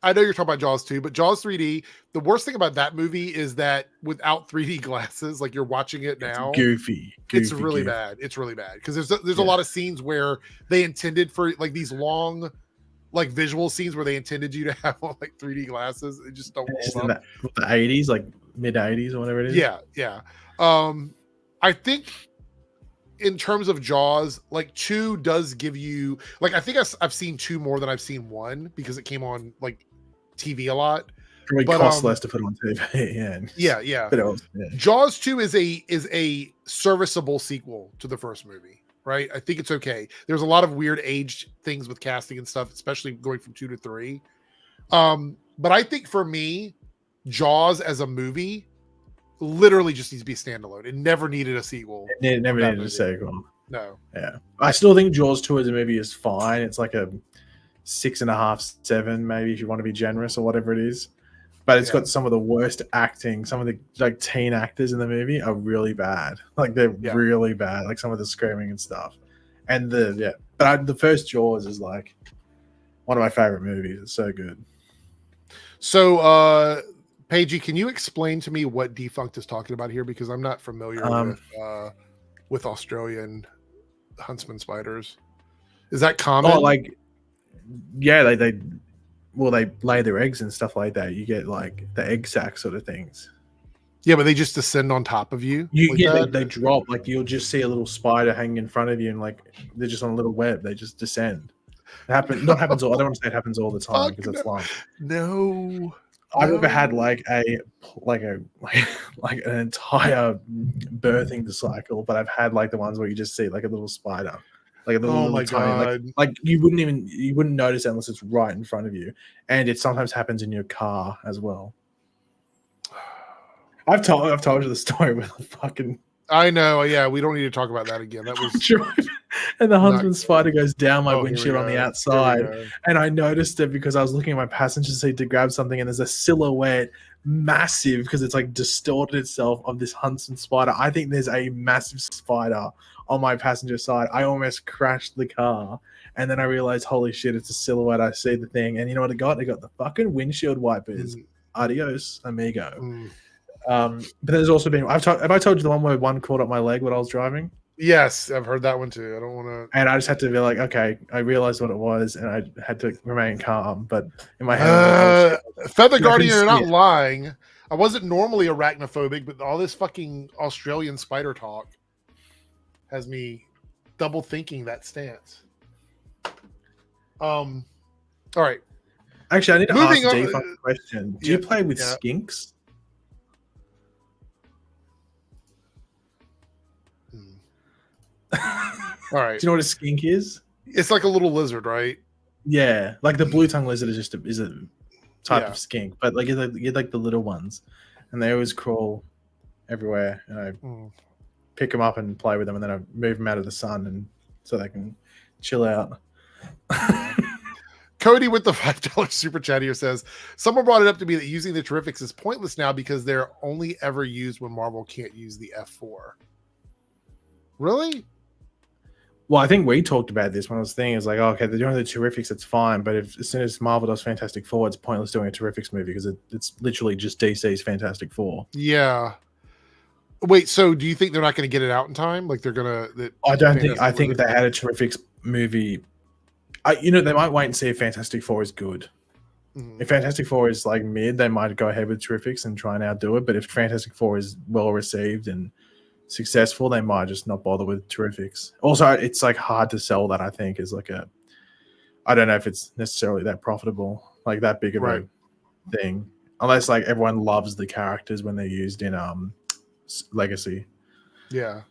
Speaker 1: I know you're talking about Jaws 2, but Jaws 3D, the worst thing about that movie is that without 3D glasses, like you're watching it now,
Speaker 2: it's goofy.
Speaker 1: It's really bad. It's really bad because there's a lot of scenes where they intended for like these long, like visual scenes where they intended you to have like 3D glasses. They just don't hold up.
Speaker 2: The 80s, like mid 80s or whatever it is.
Speaker 1: Yeah. I think in terms of Jaws, like 2 does give you like I think I've seen 2 more than I've seen 1 because it came on like TV a lot.
Speaker 2: Probably cost less to put on TV.
Speaker 1: Yeah.
Speaker 2: But else,
Speaker 1: Jaws 2 is a serviceable sequel to the first movie, right? I think it's okay. There's a lot of weird aged things with casting and stuff, especially going from 2 to 3. But I think for me, Jaws as a movie literally just needs to be standalone. It never needed a sequel.
Speaker 2: It never needed a sequel.
Speaker 1: No.
Speaker 2: Yeah. I still think Jaws 2 as a movie is fine. It's like a 6.5, 7, maybe, if you want to be generous or whatever it is. But it's got some of the worst acting. Some of the like teen actors in the movie are really bad. Like they're really bad. Like some of the screaming and stuff. And the first Jaws is like one of my favorite movies. It's so good.
Speaker 1: So, Paigey, can you explain to me what Defunct is talking about here? Because I'm not familiar with Australian huntsman spiders. Is that common?
Speaker 2: Oh, like, yeah, they lay their eggs and stuff like that. You get like the egg sac sort of things.
Speaker 1: Yeah, but they just descend on top of you.
Speaker 2: They drop. Like you'll just see a little spider hanging in front of you, and like they're just on a little web. They just descend. It happens. Not happens all. I don't want to say it happens all the time because it's long.
Speaker 1: No.
Speaker 2: I've never had like an entire birthing cycle, but I've had like the ones where you just see like a little spider, like a little tiny, like you wouldn't notice it unless it's right in front of you, and it sometimes happens in your car as well. I've told you the story with the fucking.
Speaker 1: I know. Yeah, we don't need to talk about that again. That was
Speaker 2: and the huntsman spider goes down my windshield on the outside, and I noticed it because I was looking at my passenger seat to grab something, and there's a silhouette, massive, because it's like distorted itself, of this huntsman spider. I think there's a massive spider on my passenger side. I almost crashed the car, and then I realized, holy shit, it's a silhouette. I see the thing, and you know what it got? It got the fucking windshield wipers. Adios, amigo. But there's also been. Have I told you the one where one caught up my leg when I was driving?
Speaker 1: Yes, I've heard that one too. I don't want to.
Speaker 2: And I just had to be like, okay, I realized what it was, and I had to remain calm. But in my head,
Speaker 1: Feather Guardian, you're not lying. I wasn't normally arachnophobic, but all this fucking Australian spider talk has me double thinking that stance. All right.
Speaker 2: Actually, I need to ask Dave a question. Do you play with skinks?
Speaker 1: All right.
Speaker 2: Do you know what a skink is?
Speaker 1: It's like a little lizard, right?
Speaker 2: Yeah, like the blue tongue lizard is a type of skink, but like you're like the little ones, and they always crawl everywhere. And I pick them up and play with them, and then I move them out of the sun, and so they can chill out.
Speaker 1: Cody with the $5 super chat here says, someone brought it up to me that using the Terrifics is pointless now because they're only ever used when Marvel can't use the F4. Really?
Speaker 2: Well, I think we talked about this when I was thinking, it's like, okay, they're doing the Terrifics, it's fine, but as soon as Marvel does Fantastic Four, it's pointless doing a Terrifics movie because it's literally just DC's Fantastic Four.
Speaker 1: Yeah. Wait, so do you think they're not going to get it out in time? Like they're going to...
Speaker 2: I think if they had a Terrifics movie, they might wait and see if Fantastic Four is good. Mm-hmm. If Fantastic Four is like mid, they might go ahead with Terrifics and try and outdo it, but if Fantastic Four is well received and successful, they might just not bother with Terrifics. Also, it's like hard to sell that, I think, is like I don't know if it's necessarily that profitable, like that big of a thing, unless like everyone loves the characters when they're used in Legacy. Yeah.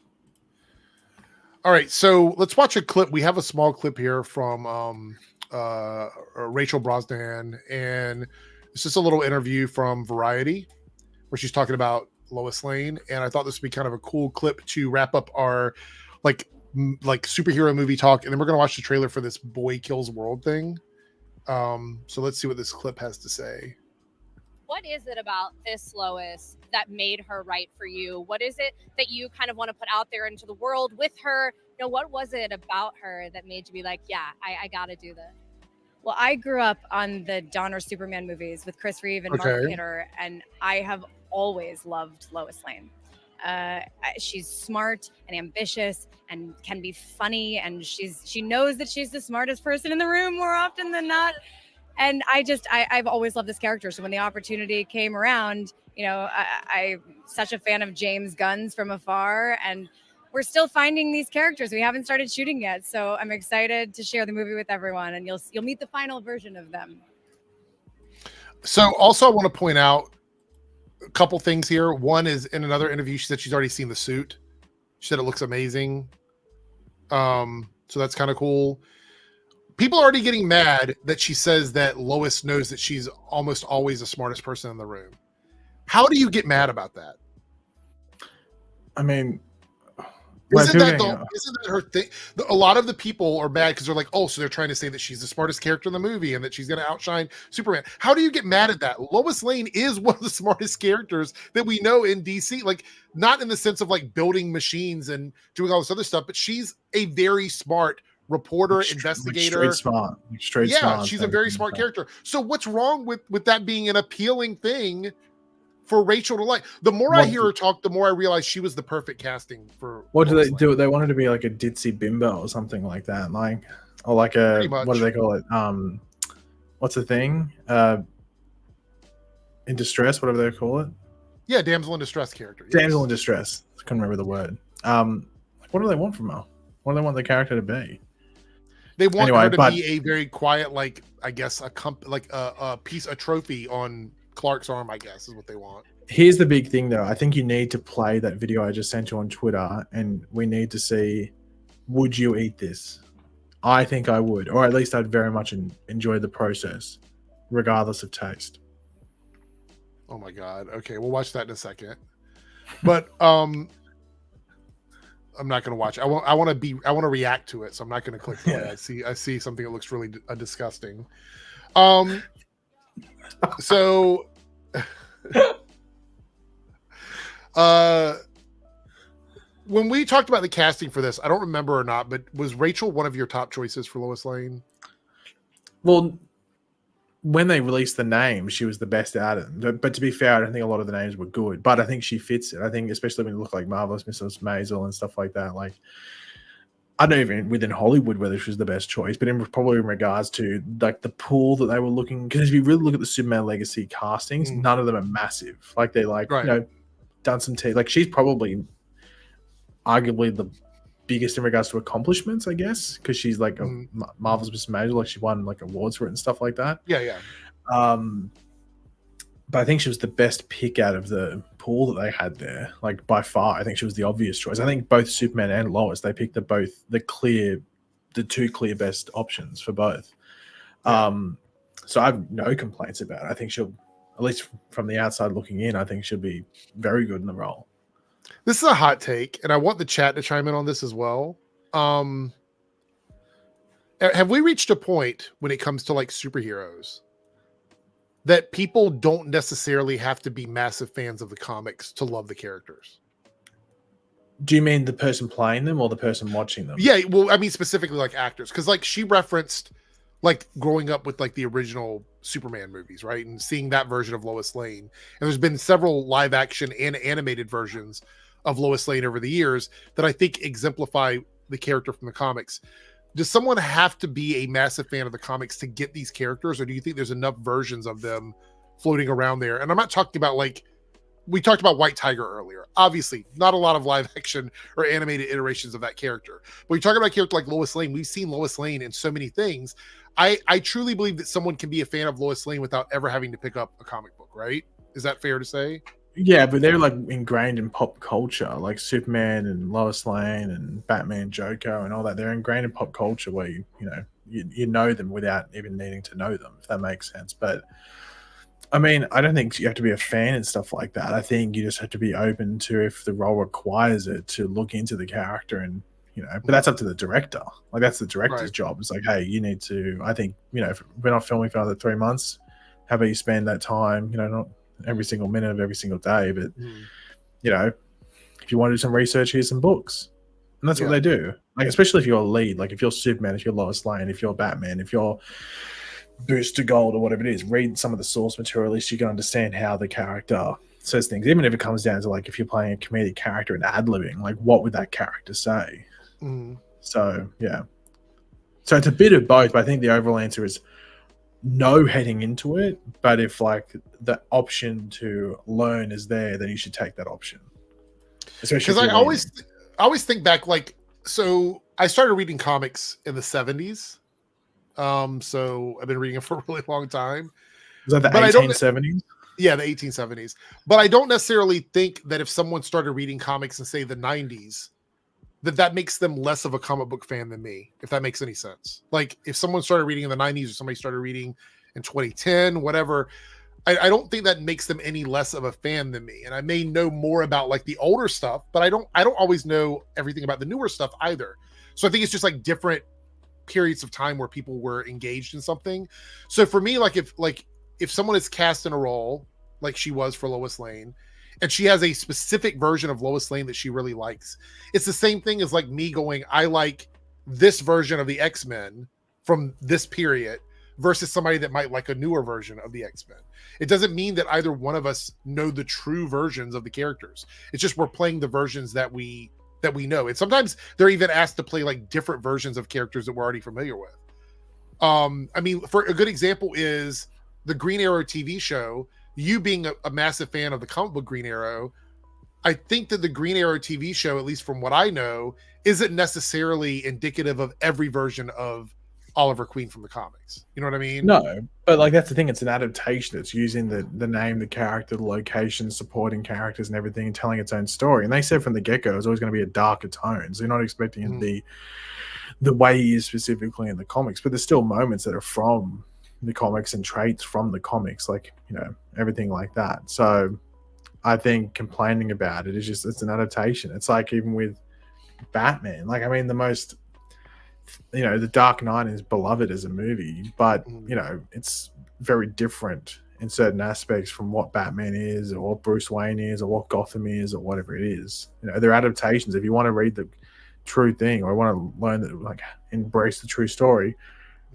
Speaker 1: All right, so let's watch a clip. We have a small clip here from Rachel Brosnahan, and it's just a little interview from Variety where she's talking about Lois Lane, and I thought this would be kind of a cool clip to wrap up our like superhero movie talk, and then we're gonna watch the trailer for this Boy Kills World thing. So let's see what this clip has to say.
Speaker 7: What is it about this Lois that made her right for you? What is it that you kind of want to put out there into the world with her? What was it about her that made you be like, yeah, I got to do this?
Speaker 8: Well, I grew up on the Donner Superman movies with Chris Reeve and Mark Kidder, and I have always loved Lois Lane. She's smart and ambitious and can be funny, and she knows that she's the smartest person in the room more often than not. And I've always loved this character. So when the opportunity came around, I'm such a fan of James Gunn's From Afar, and we're still finding these characters. We haven't started shooting yet, so I'm excited to share the movie with everyone, and you'll meet the final version of them.
Speaker 1: So also I want to point out a couple things here. One is in another interview, she said she's already seen the suit. She said it looks amazing. So that's kind of cool. People are already getting mad that she says that Lois knows that she's almost always the smartest person in the room. How do you get mad about that?
Speaker 2: I mean,
Speaker 1: isn't that her thing? A lot of the people are mad because they're like, oh, so they're trying to say that she's the smartest character in the movie and that she's going to outshine Superman. How do you get mad at that? Lois Lane is one of the smartest characters that we know in DC. Like, not in the sense of like building machines and doing all this other stuff, but she's a very smart reporter, investigator.
Speaker 2: Smart.
Speaker 1: She's a very smart character. So what's wrong with that being an appealing thing for Rachel to like? The more I hear her talk, the more I realize she was the perfect casting for.
Speaker 2: What do they do? They wanted to be like a ditzy bimbo or something like that, like, or like a, what do they call it? What's the thing? In distress, whatever they call it.
Speaker 1: Yeah, damsel in distress character.
Speaker 2: Yes. Damsel in distress. I couldn't remember the word. What do they want from her? What do they want the character to be?
Speaker 1: They want her to be a very quiet, like, I guess a trophy on Clark's arm, I guess, is what they want.
Speaker 2: Here's the big thing, though. I think you need to play that video I just sent you on Twitter, and we need to see, would you eat this? I think I would, or at least I'd very much enjoy the process, regardless of taste.
Speaker 1: Oh my God. Okay, we'll watch that in a second. But I'm not going to watch it. I want to react to it, so I'm not going to click play. Yeah. I see something that looks really disgusting. So when we talked about the casting for this, I don't remember or not, but was Rachel one of your top choices for Lois Lane?
Speaker 2: Well, when they released the name, she was the best at it. But to be fair, I don't think a lot of the names were good. But I think she fits it. I think, especially when you look like Marvelous Mrs. Maisel and stuff like that. Like, I don't even within Hollywood whether she was the best choice, but probably in regards to like the pool that they were looking. Because if you really look at the Superman Legacy castings, none of them are massive. Like they done some like she's probably arguably the biggest in regards to accomplishments, I guess, because she's like a Marvelous Mrs. Maisel, like she won like awards for it and stuff like that.
Speaker 1: Yeah.
Speaker 2: But I think she was the best pick out of the pool that they had there, like by far. I think she was the obvious choice. I think both Superman and Lois, they picked the two clear best options for both. So I have no complaints about it. I think she'll, at least from the outside looking in, I think she'll be very good in the role.
Speaker 1: This is a hot take, and I want the chat to chime in on this as well. Have we reached a point when it comes to like superheroes that people don't necessarily have to be massive fans of the comics to love the characters?
Speaker 2: Do you mean the person playing them or the person watching them?
Speaker 1: Yeah, well, I mean specifically like actors, because like she referenced like growing up with like the original Superman movies, right? And seeing that version of Lois Lane. And there's been several live action and animated versions of Lois Lane over the years that I think exemplify the character from the comics. Does someone have to be a massive fan of the comics to get these characters, or do you think there's enough versions of them floating around there? And I'm not talking about like, we talked about White Tiger earlier. Obviously, not a lot of live action or animated iterations of that character. But we talk about a character like Lois Lane. We've seen Lois Lane in so many things. I truly believe that someone can be a fan of Lois Lane without ever having to pick up a comic book, right? Is that fair to say?
Speaker 2: Yeah, but they're like ingrained in pop culture, like Superman and Lois Lane and Batman, Joker, and all that. They're ingrained in pop culture where you know them without even needing to know them, if that makes sense. But I mean, I don't think you have to be a fan and stuff like that. I think you just have to be open to, if the role requires it, to look into the character and, but that's up to the director. Like that's the director's job. It's like, hey, you need to, I think, if we're not filming for another 3 months, how about you spend that time, not every single minute of every single day, but if you want to do some research, here's some books. And that's what they do. Like, especially if you're a lead, like if you're Superman, if you're Lois Lane, if you're Batman, if you're Booster Gold or whatever it is, read some of the source material, at least you can understand how the character says things. Even if it comes down to like, if you're playing a comedic character and ad-libbing, like what would that character say? So yeah, so it's a bit of both, but I think the overall answer is no heading into it. But if like the option to learn is there, then you should take that option. Especially because
Speaker 1: I always think back, like, so I started reading comics in the 70s. So I've been reading it for a really long time.
Speaker 2: Was that the
Speaker 1: But I don't-
Speaker 2: 1870s?
Speaker 1: Yeah, the 1870s. But I don't necessarily think that if someone started reading comics in, say, the 90s, that makes them less of a comic book fan than me, if that makes any sense. Like, if someone started reading in the 90s or somebody started reading in 2010, whatever, I don't think that makes them any less of a fan than me. And I may know more about, like, the older stuff, but I don't always know everything about the newer stuff either. So I think it's just, like, different periods of time where people were engaged in something. So for me, if someone is cast in a role like she was for Lois Lane, and she has a specific version of Lois Lane that she really likes, it's the same thing as like me going, I like this version of the X-Men from this period versus somebody that might like a newer version of the X-Men. It doesn't mean that either one of us know the true versions of the characters. It's just we're playing the versions that we know. And sometimes they're even asked to play like different versions of characters that we're already familiar with. I mean, for a good example is the Green Arrow TV show. You being a massive fan of the comic book Green Arrow, I think that the Green Arrow TV show, at least from what I know, isn't necessarily indicative of every version of Oliver Queen from the comics. You know what I mean?
Speaker 2: No, but like that's the thing. It's an adaptation. It's using the name, the character, the location, supporting characters, and everything, and telling its own story. And they said from the get-go, it's always going to be a darker tone. So you're not expecting it to be the way he is specifically in the comics. But there's still moments that are from the comics and traits from the comics, like, you know, everything like that. So I think complaining about it is just, it's an adaptation. It's like even with Batman, like, I mean, the Dark Knight is beloved as a movie, but you know, it's very different in certain aspects from what Batman is or what Bruce Wayne is or what Gotham is or whatever it is. You know, they're adaptations. If you want to read the true thing or want to learn that, like, embrace the true story,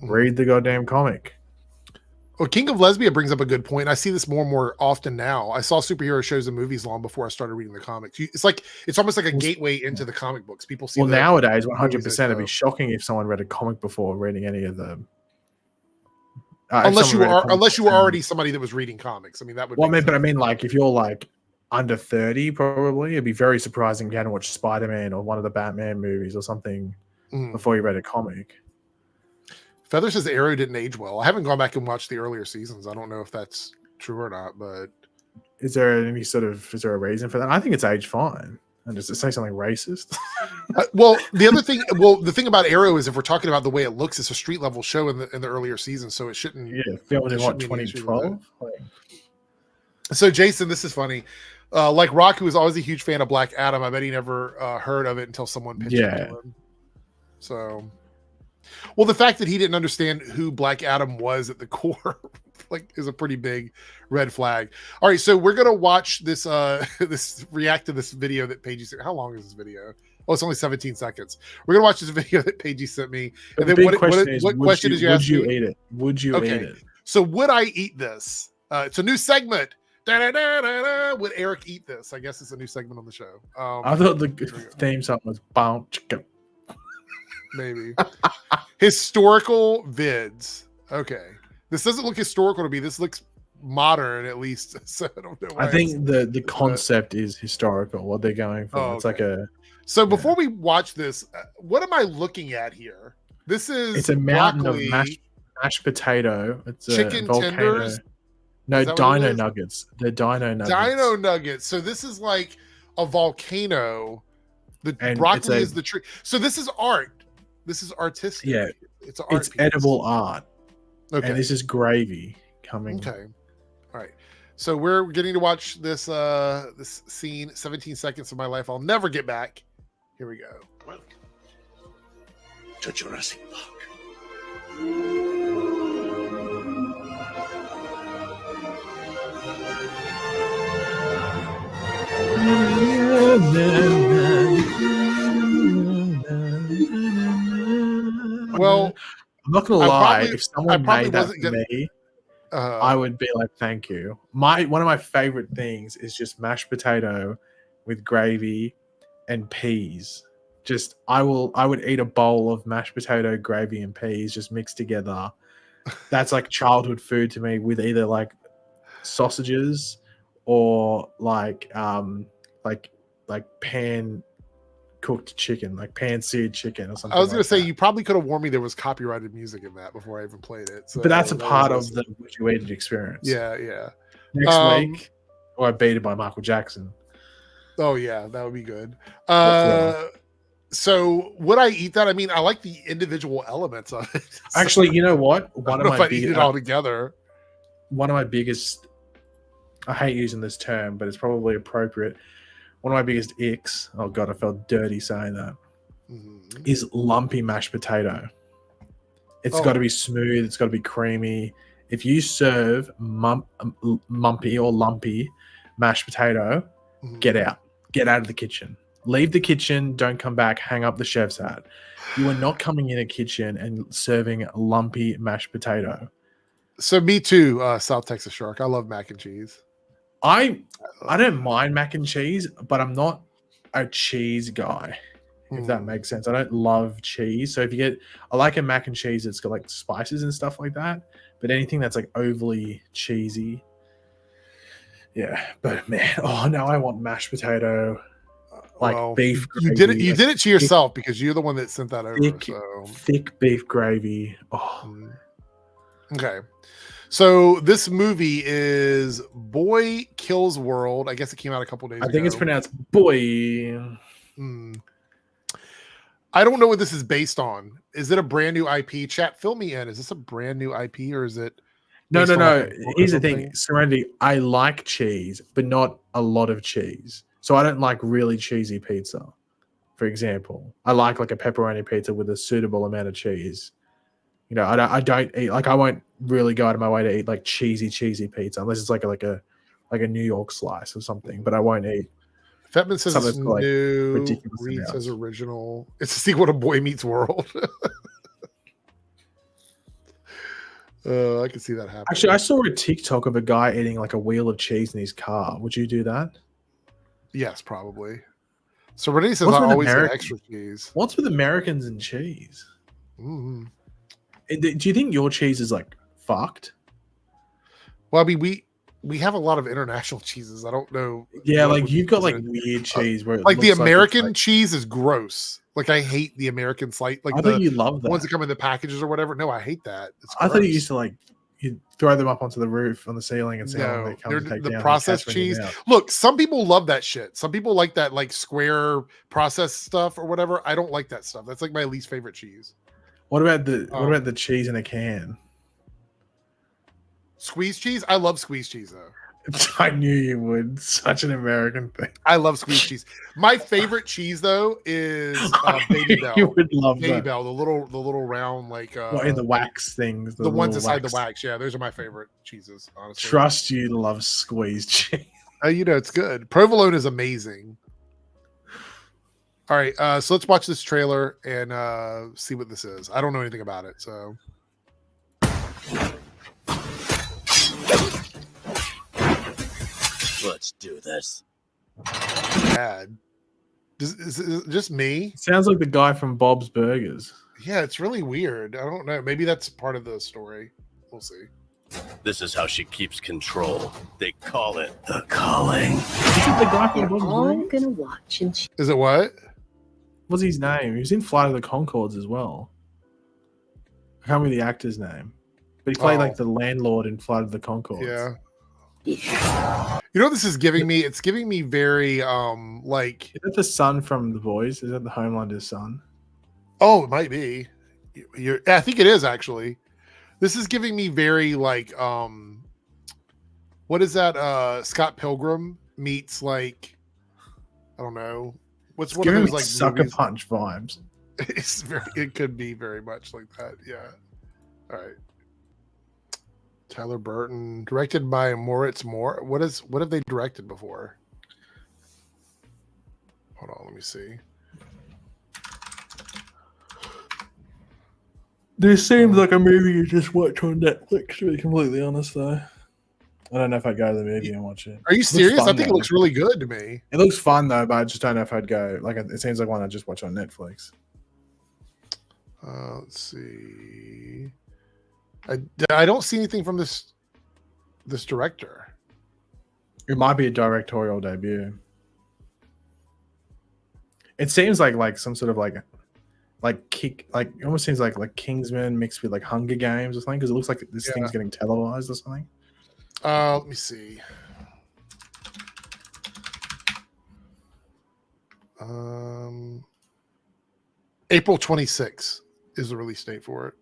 Speaker 2: read the goddamn comic.
Speaker 1: Well, King of Lesbia brings up a good point. I see this more and more often now. I saw superhero shows and movies long before I started reading the comics. It's almost like a gateway into the comic books. People see.
Speaker 2: Well, nowadays, 100%, it'd be shocking if someone read a comic before reading any of them.
Speaker 1: Unless you were already somebody that was reading comics. I mean, that would.
Speaker 2: Well, I mean, like, if you're like under 30, probably it'd be very surprising if you hadn't watched Spider-Man or one of the Batman movies or something before you read a comic.
Speaker 1: Feather says Arrow didn't age well. I haven't gone back and watched the earlier seasons. I don't know if that's true or not, but
Speaker 2: is there a reason for that? I think it's aged fine. And just to say something racist.
Speaker 1: The thing about Arrow is if we're talking about the way it looks, it's a street level show in the earlier seasons, so it shouldn't.
Speaker 2: Yeah, filmed in what, 2012.
Speaker 1: So Jason, this is funny. Like Rock, who was always a huge fan of Black Adam, I bet he never heard of it until someone pitched it to him. So. Well, the fact that he didn't understand who Black Adam was at the core, like, is a pretty big red flag. All right, so we're gonna watch this. React to this video that Paigey sent. How long is this video? Oh, it's only 17 seconds. We're gonna watch this video that Paigey sent me. And then what question did you ask me?
Speaker 2: Would you eat it? Would you eat it?
Speaker 1: So would I eat this? It's a new segment. Would Eric eat this? I guess it's a new segment on the show.
Speaker 2: I thought the theme song was "Bow Chicka."
Speaker 1: Maybe historical vids. Okay, this doesn't look historical to me. This looks modern, at least. So I don't know.
Speaker 2: I think the concept is historical. What they're going for. It's like a.
Speaker 1: So before we watch this, what am I looking at here? It's
Speaker 2: a mountain of mashed potato. It's
Speaker 1: chicken
Speaker 2: a volcano.
Speaker 1: Tenders.
Speaker 2: No, dino nuggets. They're dino nuggets.
Speaker 1: Dino nuggets. So this is like a volcano. The broccoli is the tree. So this is art. This is artistic.
Speaker 2: Yeah,
Speaker 1: it's an art piece.
Speaker 2: Edible art.
Speaker 1: Okay,
Speaker 2: and this is gravy coming.
Speaker 1: Okay, all right. So we're getting to watch this this scene. 17 seconds of my life I'll never get back. Here we go.
Speaker 3: Welcome to Jurassic Park.
Speaker 1: Well,
Speaker 2: I'm not gonna lie. If someone made that for me, I would be like, "Thank you." One of my favorite things is just mashed potato with gravy and peas. Just I would eat a bowl of mashed potato, gravy, and peas just mixed together. That's like childhood food to me, with either like sausages or like pan cooked chicken, like pan-seared chicken or something.
Speaker 1: I was gonna
Speaker 2: like
Speaker 1: say
Speaker 2: that.
Speaker 1: you probably could have warned me there was copyrighted music in that before I even played it. So
Speaker 2: But that's a
Speaker 1: that
Speaker 2: part
Speaker 1: was
Speaker 2: of the Would You Eat It experience.
Speaker 1: yeah.
Speaker 2: Next week, I beat it by Michael Jackson.
Speaker 1: Oh yeah, that would be good.
Speaker 2: Yeah.
Speaker 1: So would I eat that? I mean, I like the individual elements of it. So
Speaker 2: Actually, you know what?
Speaker 1: I don't know if I'd eat it all together.
Speaker 2: One of my biggest, I hate using this term, but it's probably appropriate. One of my biggest icks, oh God, I felt dirty saying that, is lumpy mashed potato. It's got to be smooth. It's got to be creamy. If you serve mumpy or lumpy mashed potato, get out. Get out of the kitchen. Leave the kitchen. Don't come back. Hang up the chef's hat. You are not coming in a kitchen and serving lumpy mashed potato.
Speaker 1: So me too, South Texas Shark. I love mac and cheese.
Speaker 2: I don't mind mac and cheese, but I'm not a cheese guy, if that makes sense. I don't love cheese. So if you get, I like a mac and cheese that's got like spices and stuff like that, but anything that's like overly cheesy. Yeah, but man, oh no, I want mashed potato, like beef gravy.
Speaker 1: You did it to yourself because you're the one that sent that over.
Speaker 2: Thick beef gravy. Oh.
Speaker 1: Okay. So this movie is Boy Kills World. I guess it came out a couple days ago.
Speaker 2: I think it's pronounced Boy.
Speaker 1: I don't know what this is based on. Is it a brand new IP? Chat, fill me in. Is this a brand new IP or is it?
Speaker 2: No. Here's the thing, Serenity. I like cheese, but not a lot of cheese. So I don't like really cheesy pizza, for example. I like a pepperoni pizza with a suitable amount of cheese. You know, I don't eat, like, I won't really go out of my way to eat like cheesy pizza unless it's like a New York slice or something. But I won't eat.
Speaker 1: Fetman says it's new. Reed says original. It's a sequel to Boy Meets World. I can see that happening.
Speaker 2: Actually, I saw a TikTok of a guy eating like a wheel of cheese in his car. Would you do that?
Speaker 1: Yes, probably. So Renee says I always get extra cheese.
Speaker 2: What's with Americans and cheese? Do you think your cheese is like fucked?
Speaker 1: Well, I mean, we have a lot of international cheeses. I don't know.
Speaker 2: Yeah, like you've got like weird cheese where
Speaker 1: like the American cheese is gross. Like I hate the American slice. Like
Speaker 2: I thought you love that.
Speaker 1: Ones that come in the packages or whatever. No, I hate that.
Speaker 2: I thought you used to like you throw them up onto the roof on the ceiling and see how they come to take
Speaker 1: the
Speaker 2: down
Speaker 1: processed cheese. Look, some people love that shit. Some people like that like square processed stuff or whatever. I don't like that stuff. That's like my least favorite cheese.
Speaker 2: What about the cheese in a can?
Speaker 1: Squeeze cheese? I love squeeze cheese though.
Speaker 2: I knew you would. Such an American thing.
Speaker 1: I love squeeze cheese. My favorite cheese though is Baby Bell.
Speaker 2: You would love
Speaker 1: Baby
Speaker 2: that.
Speaker 1: Bell, the little round like
Speaker 2: in the wax things.
Speaker 1: The ones inside the wax. Yeah, those are my favorite cheeses. Honestly,
Speaker 2: trust you to love squeeze cheese.
Speaker 1: You know it's good. Provolone is amazing. All right, so let's watch this trailer and see what this is. I don't know anything about it, so.
Speaker 9: Let's do this.
Speaker 1: Bad. Is it just me?
Speaker 2: Sounds like the guy from Bob's Burgers.
Speaker 1: Yeah, it's really weird. I don't know. Maybe that's part of the story. We'll see.
Speaker 9: This is how she keeps control. They call it the calling.
Speaker 2: Is it the guy from Bob's Burgers?
Speaker 10: Gonna watch and
Speaker 1: Is it what?
Speaker 2: What's his name? He was in Flight of the Conchords as well. I can't remember the actor's name, but he played like the landlord in Flight of the Conchords.
Speaker 1: Yeah. You know what this is giving me? It's giving me very like.
Speaker 2: Is that the son from The Boys? Is that the Homelander's son?
Speaker 1: Oh, it might be. I think it is actually. This is giving me very like what is that? Scott Pilgrim meets like I don't know. What's one of those like
Speaker 2: Sucker
Speaker 1: movies?
Speaker 2: Punch vibes?
Speaker 1: It could be very much like that. Yeah. All right. Tyler Burton, directed by Moritz Moore. What have they directed before? Hold on, let me see.
Speaker 2: This seems like a movie you just watch on Netflix, to be completely honest, though. I don't know if I'd go to the movie and watch it.
Speaker 1: Are you serious? I think it looks really good to me.
Speaker 2: It looks fun, though, but I just don't know if I'd go. Like, it seems like one I'd just watch on Netflix.
Speaker 1: Let's see. I don't see anything from this director.
Speaker 2: It might be a directorial debut. It seems like some sort of kick, like it almost seems like Kingsman mixed with like Hunger Games or something, because it looks like this thing's getting televised or something.
Speaker 1: Let me see. April 26th is the release date for it.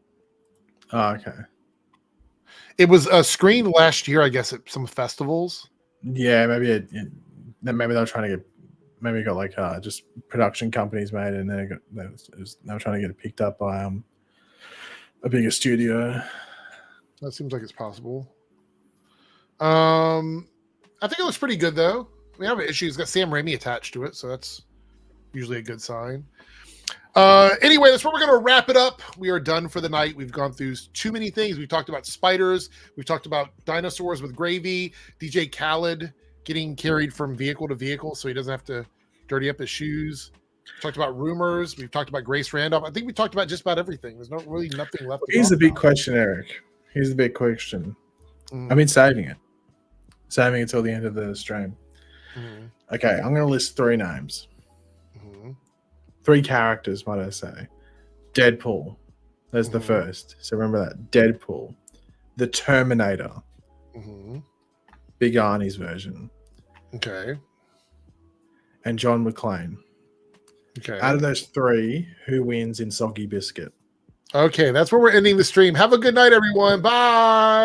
Speaker 2: Oh, okay.
Speaker 1: It was screened last year, I guess, at some festivals.
Speaker 2: Yeah, maybe maybe they were trying to get, maybe it got like just production companies made, and then they were trying to get it picked up by a bigger studio.
Speaker 1: That seems like it's possible. I think it looks pretty good though. I have an issue. It's got Sam Raimi attached to it, so that's usually a good sign. Anyway, that's where we're going to wrap it up. We are done for the night. We've gone through too many things. We've talked about spiders. We've talked about dinosaurs with gravy. DJ Khaled getting carried from vehicle to vehicle so he doesn't have to dirty up his shoes. We've talked about rumors. We've talked about Grace Randolph. I think we talked about just about everything. There's not really nothing left.
Speaker 2: Here's the big question, Eric. Here's the big question. I've been saving it till the end of the stream. Okay, I'm going to list 3 names. 3 characters, might I say. Deadpool. That's the first. So remember that. Deadpool. The Terminator. Big Arnie's version.
Speaker 1: Okay.
Speaker 2: And John McClane.
Speaker 1: Okay.
Speaker 2: Out of those 3, who wins in Soggy Biscuit?
Speaker 1: Okay, that's where we're ending the stream. Have a good night, everyone. Bye.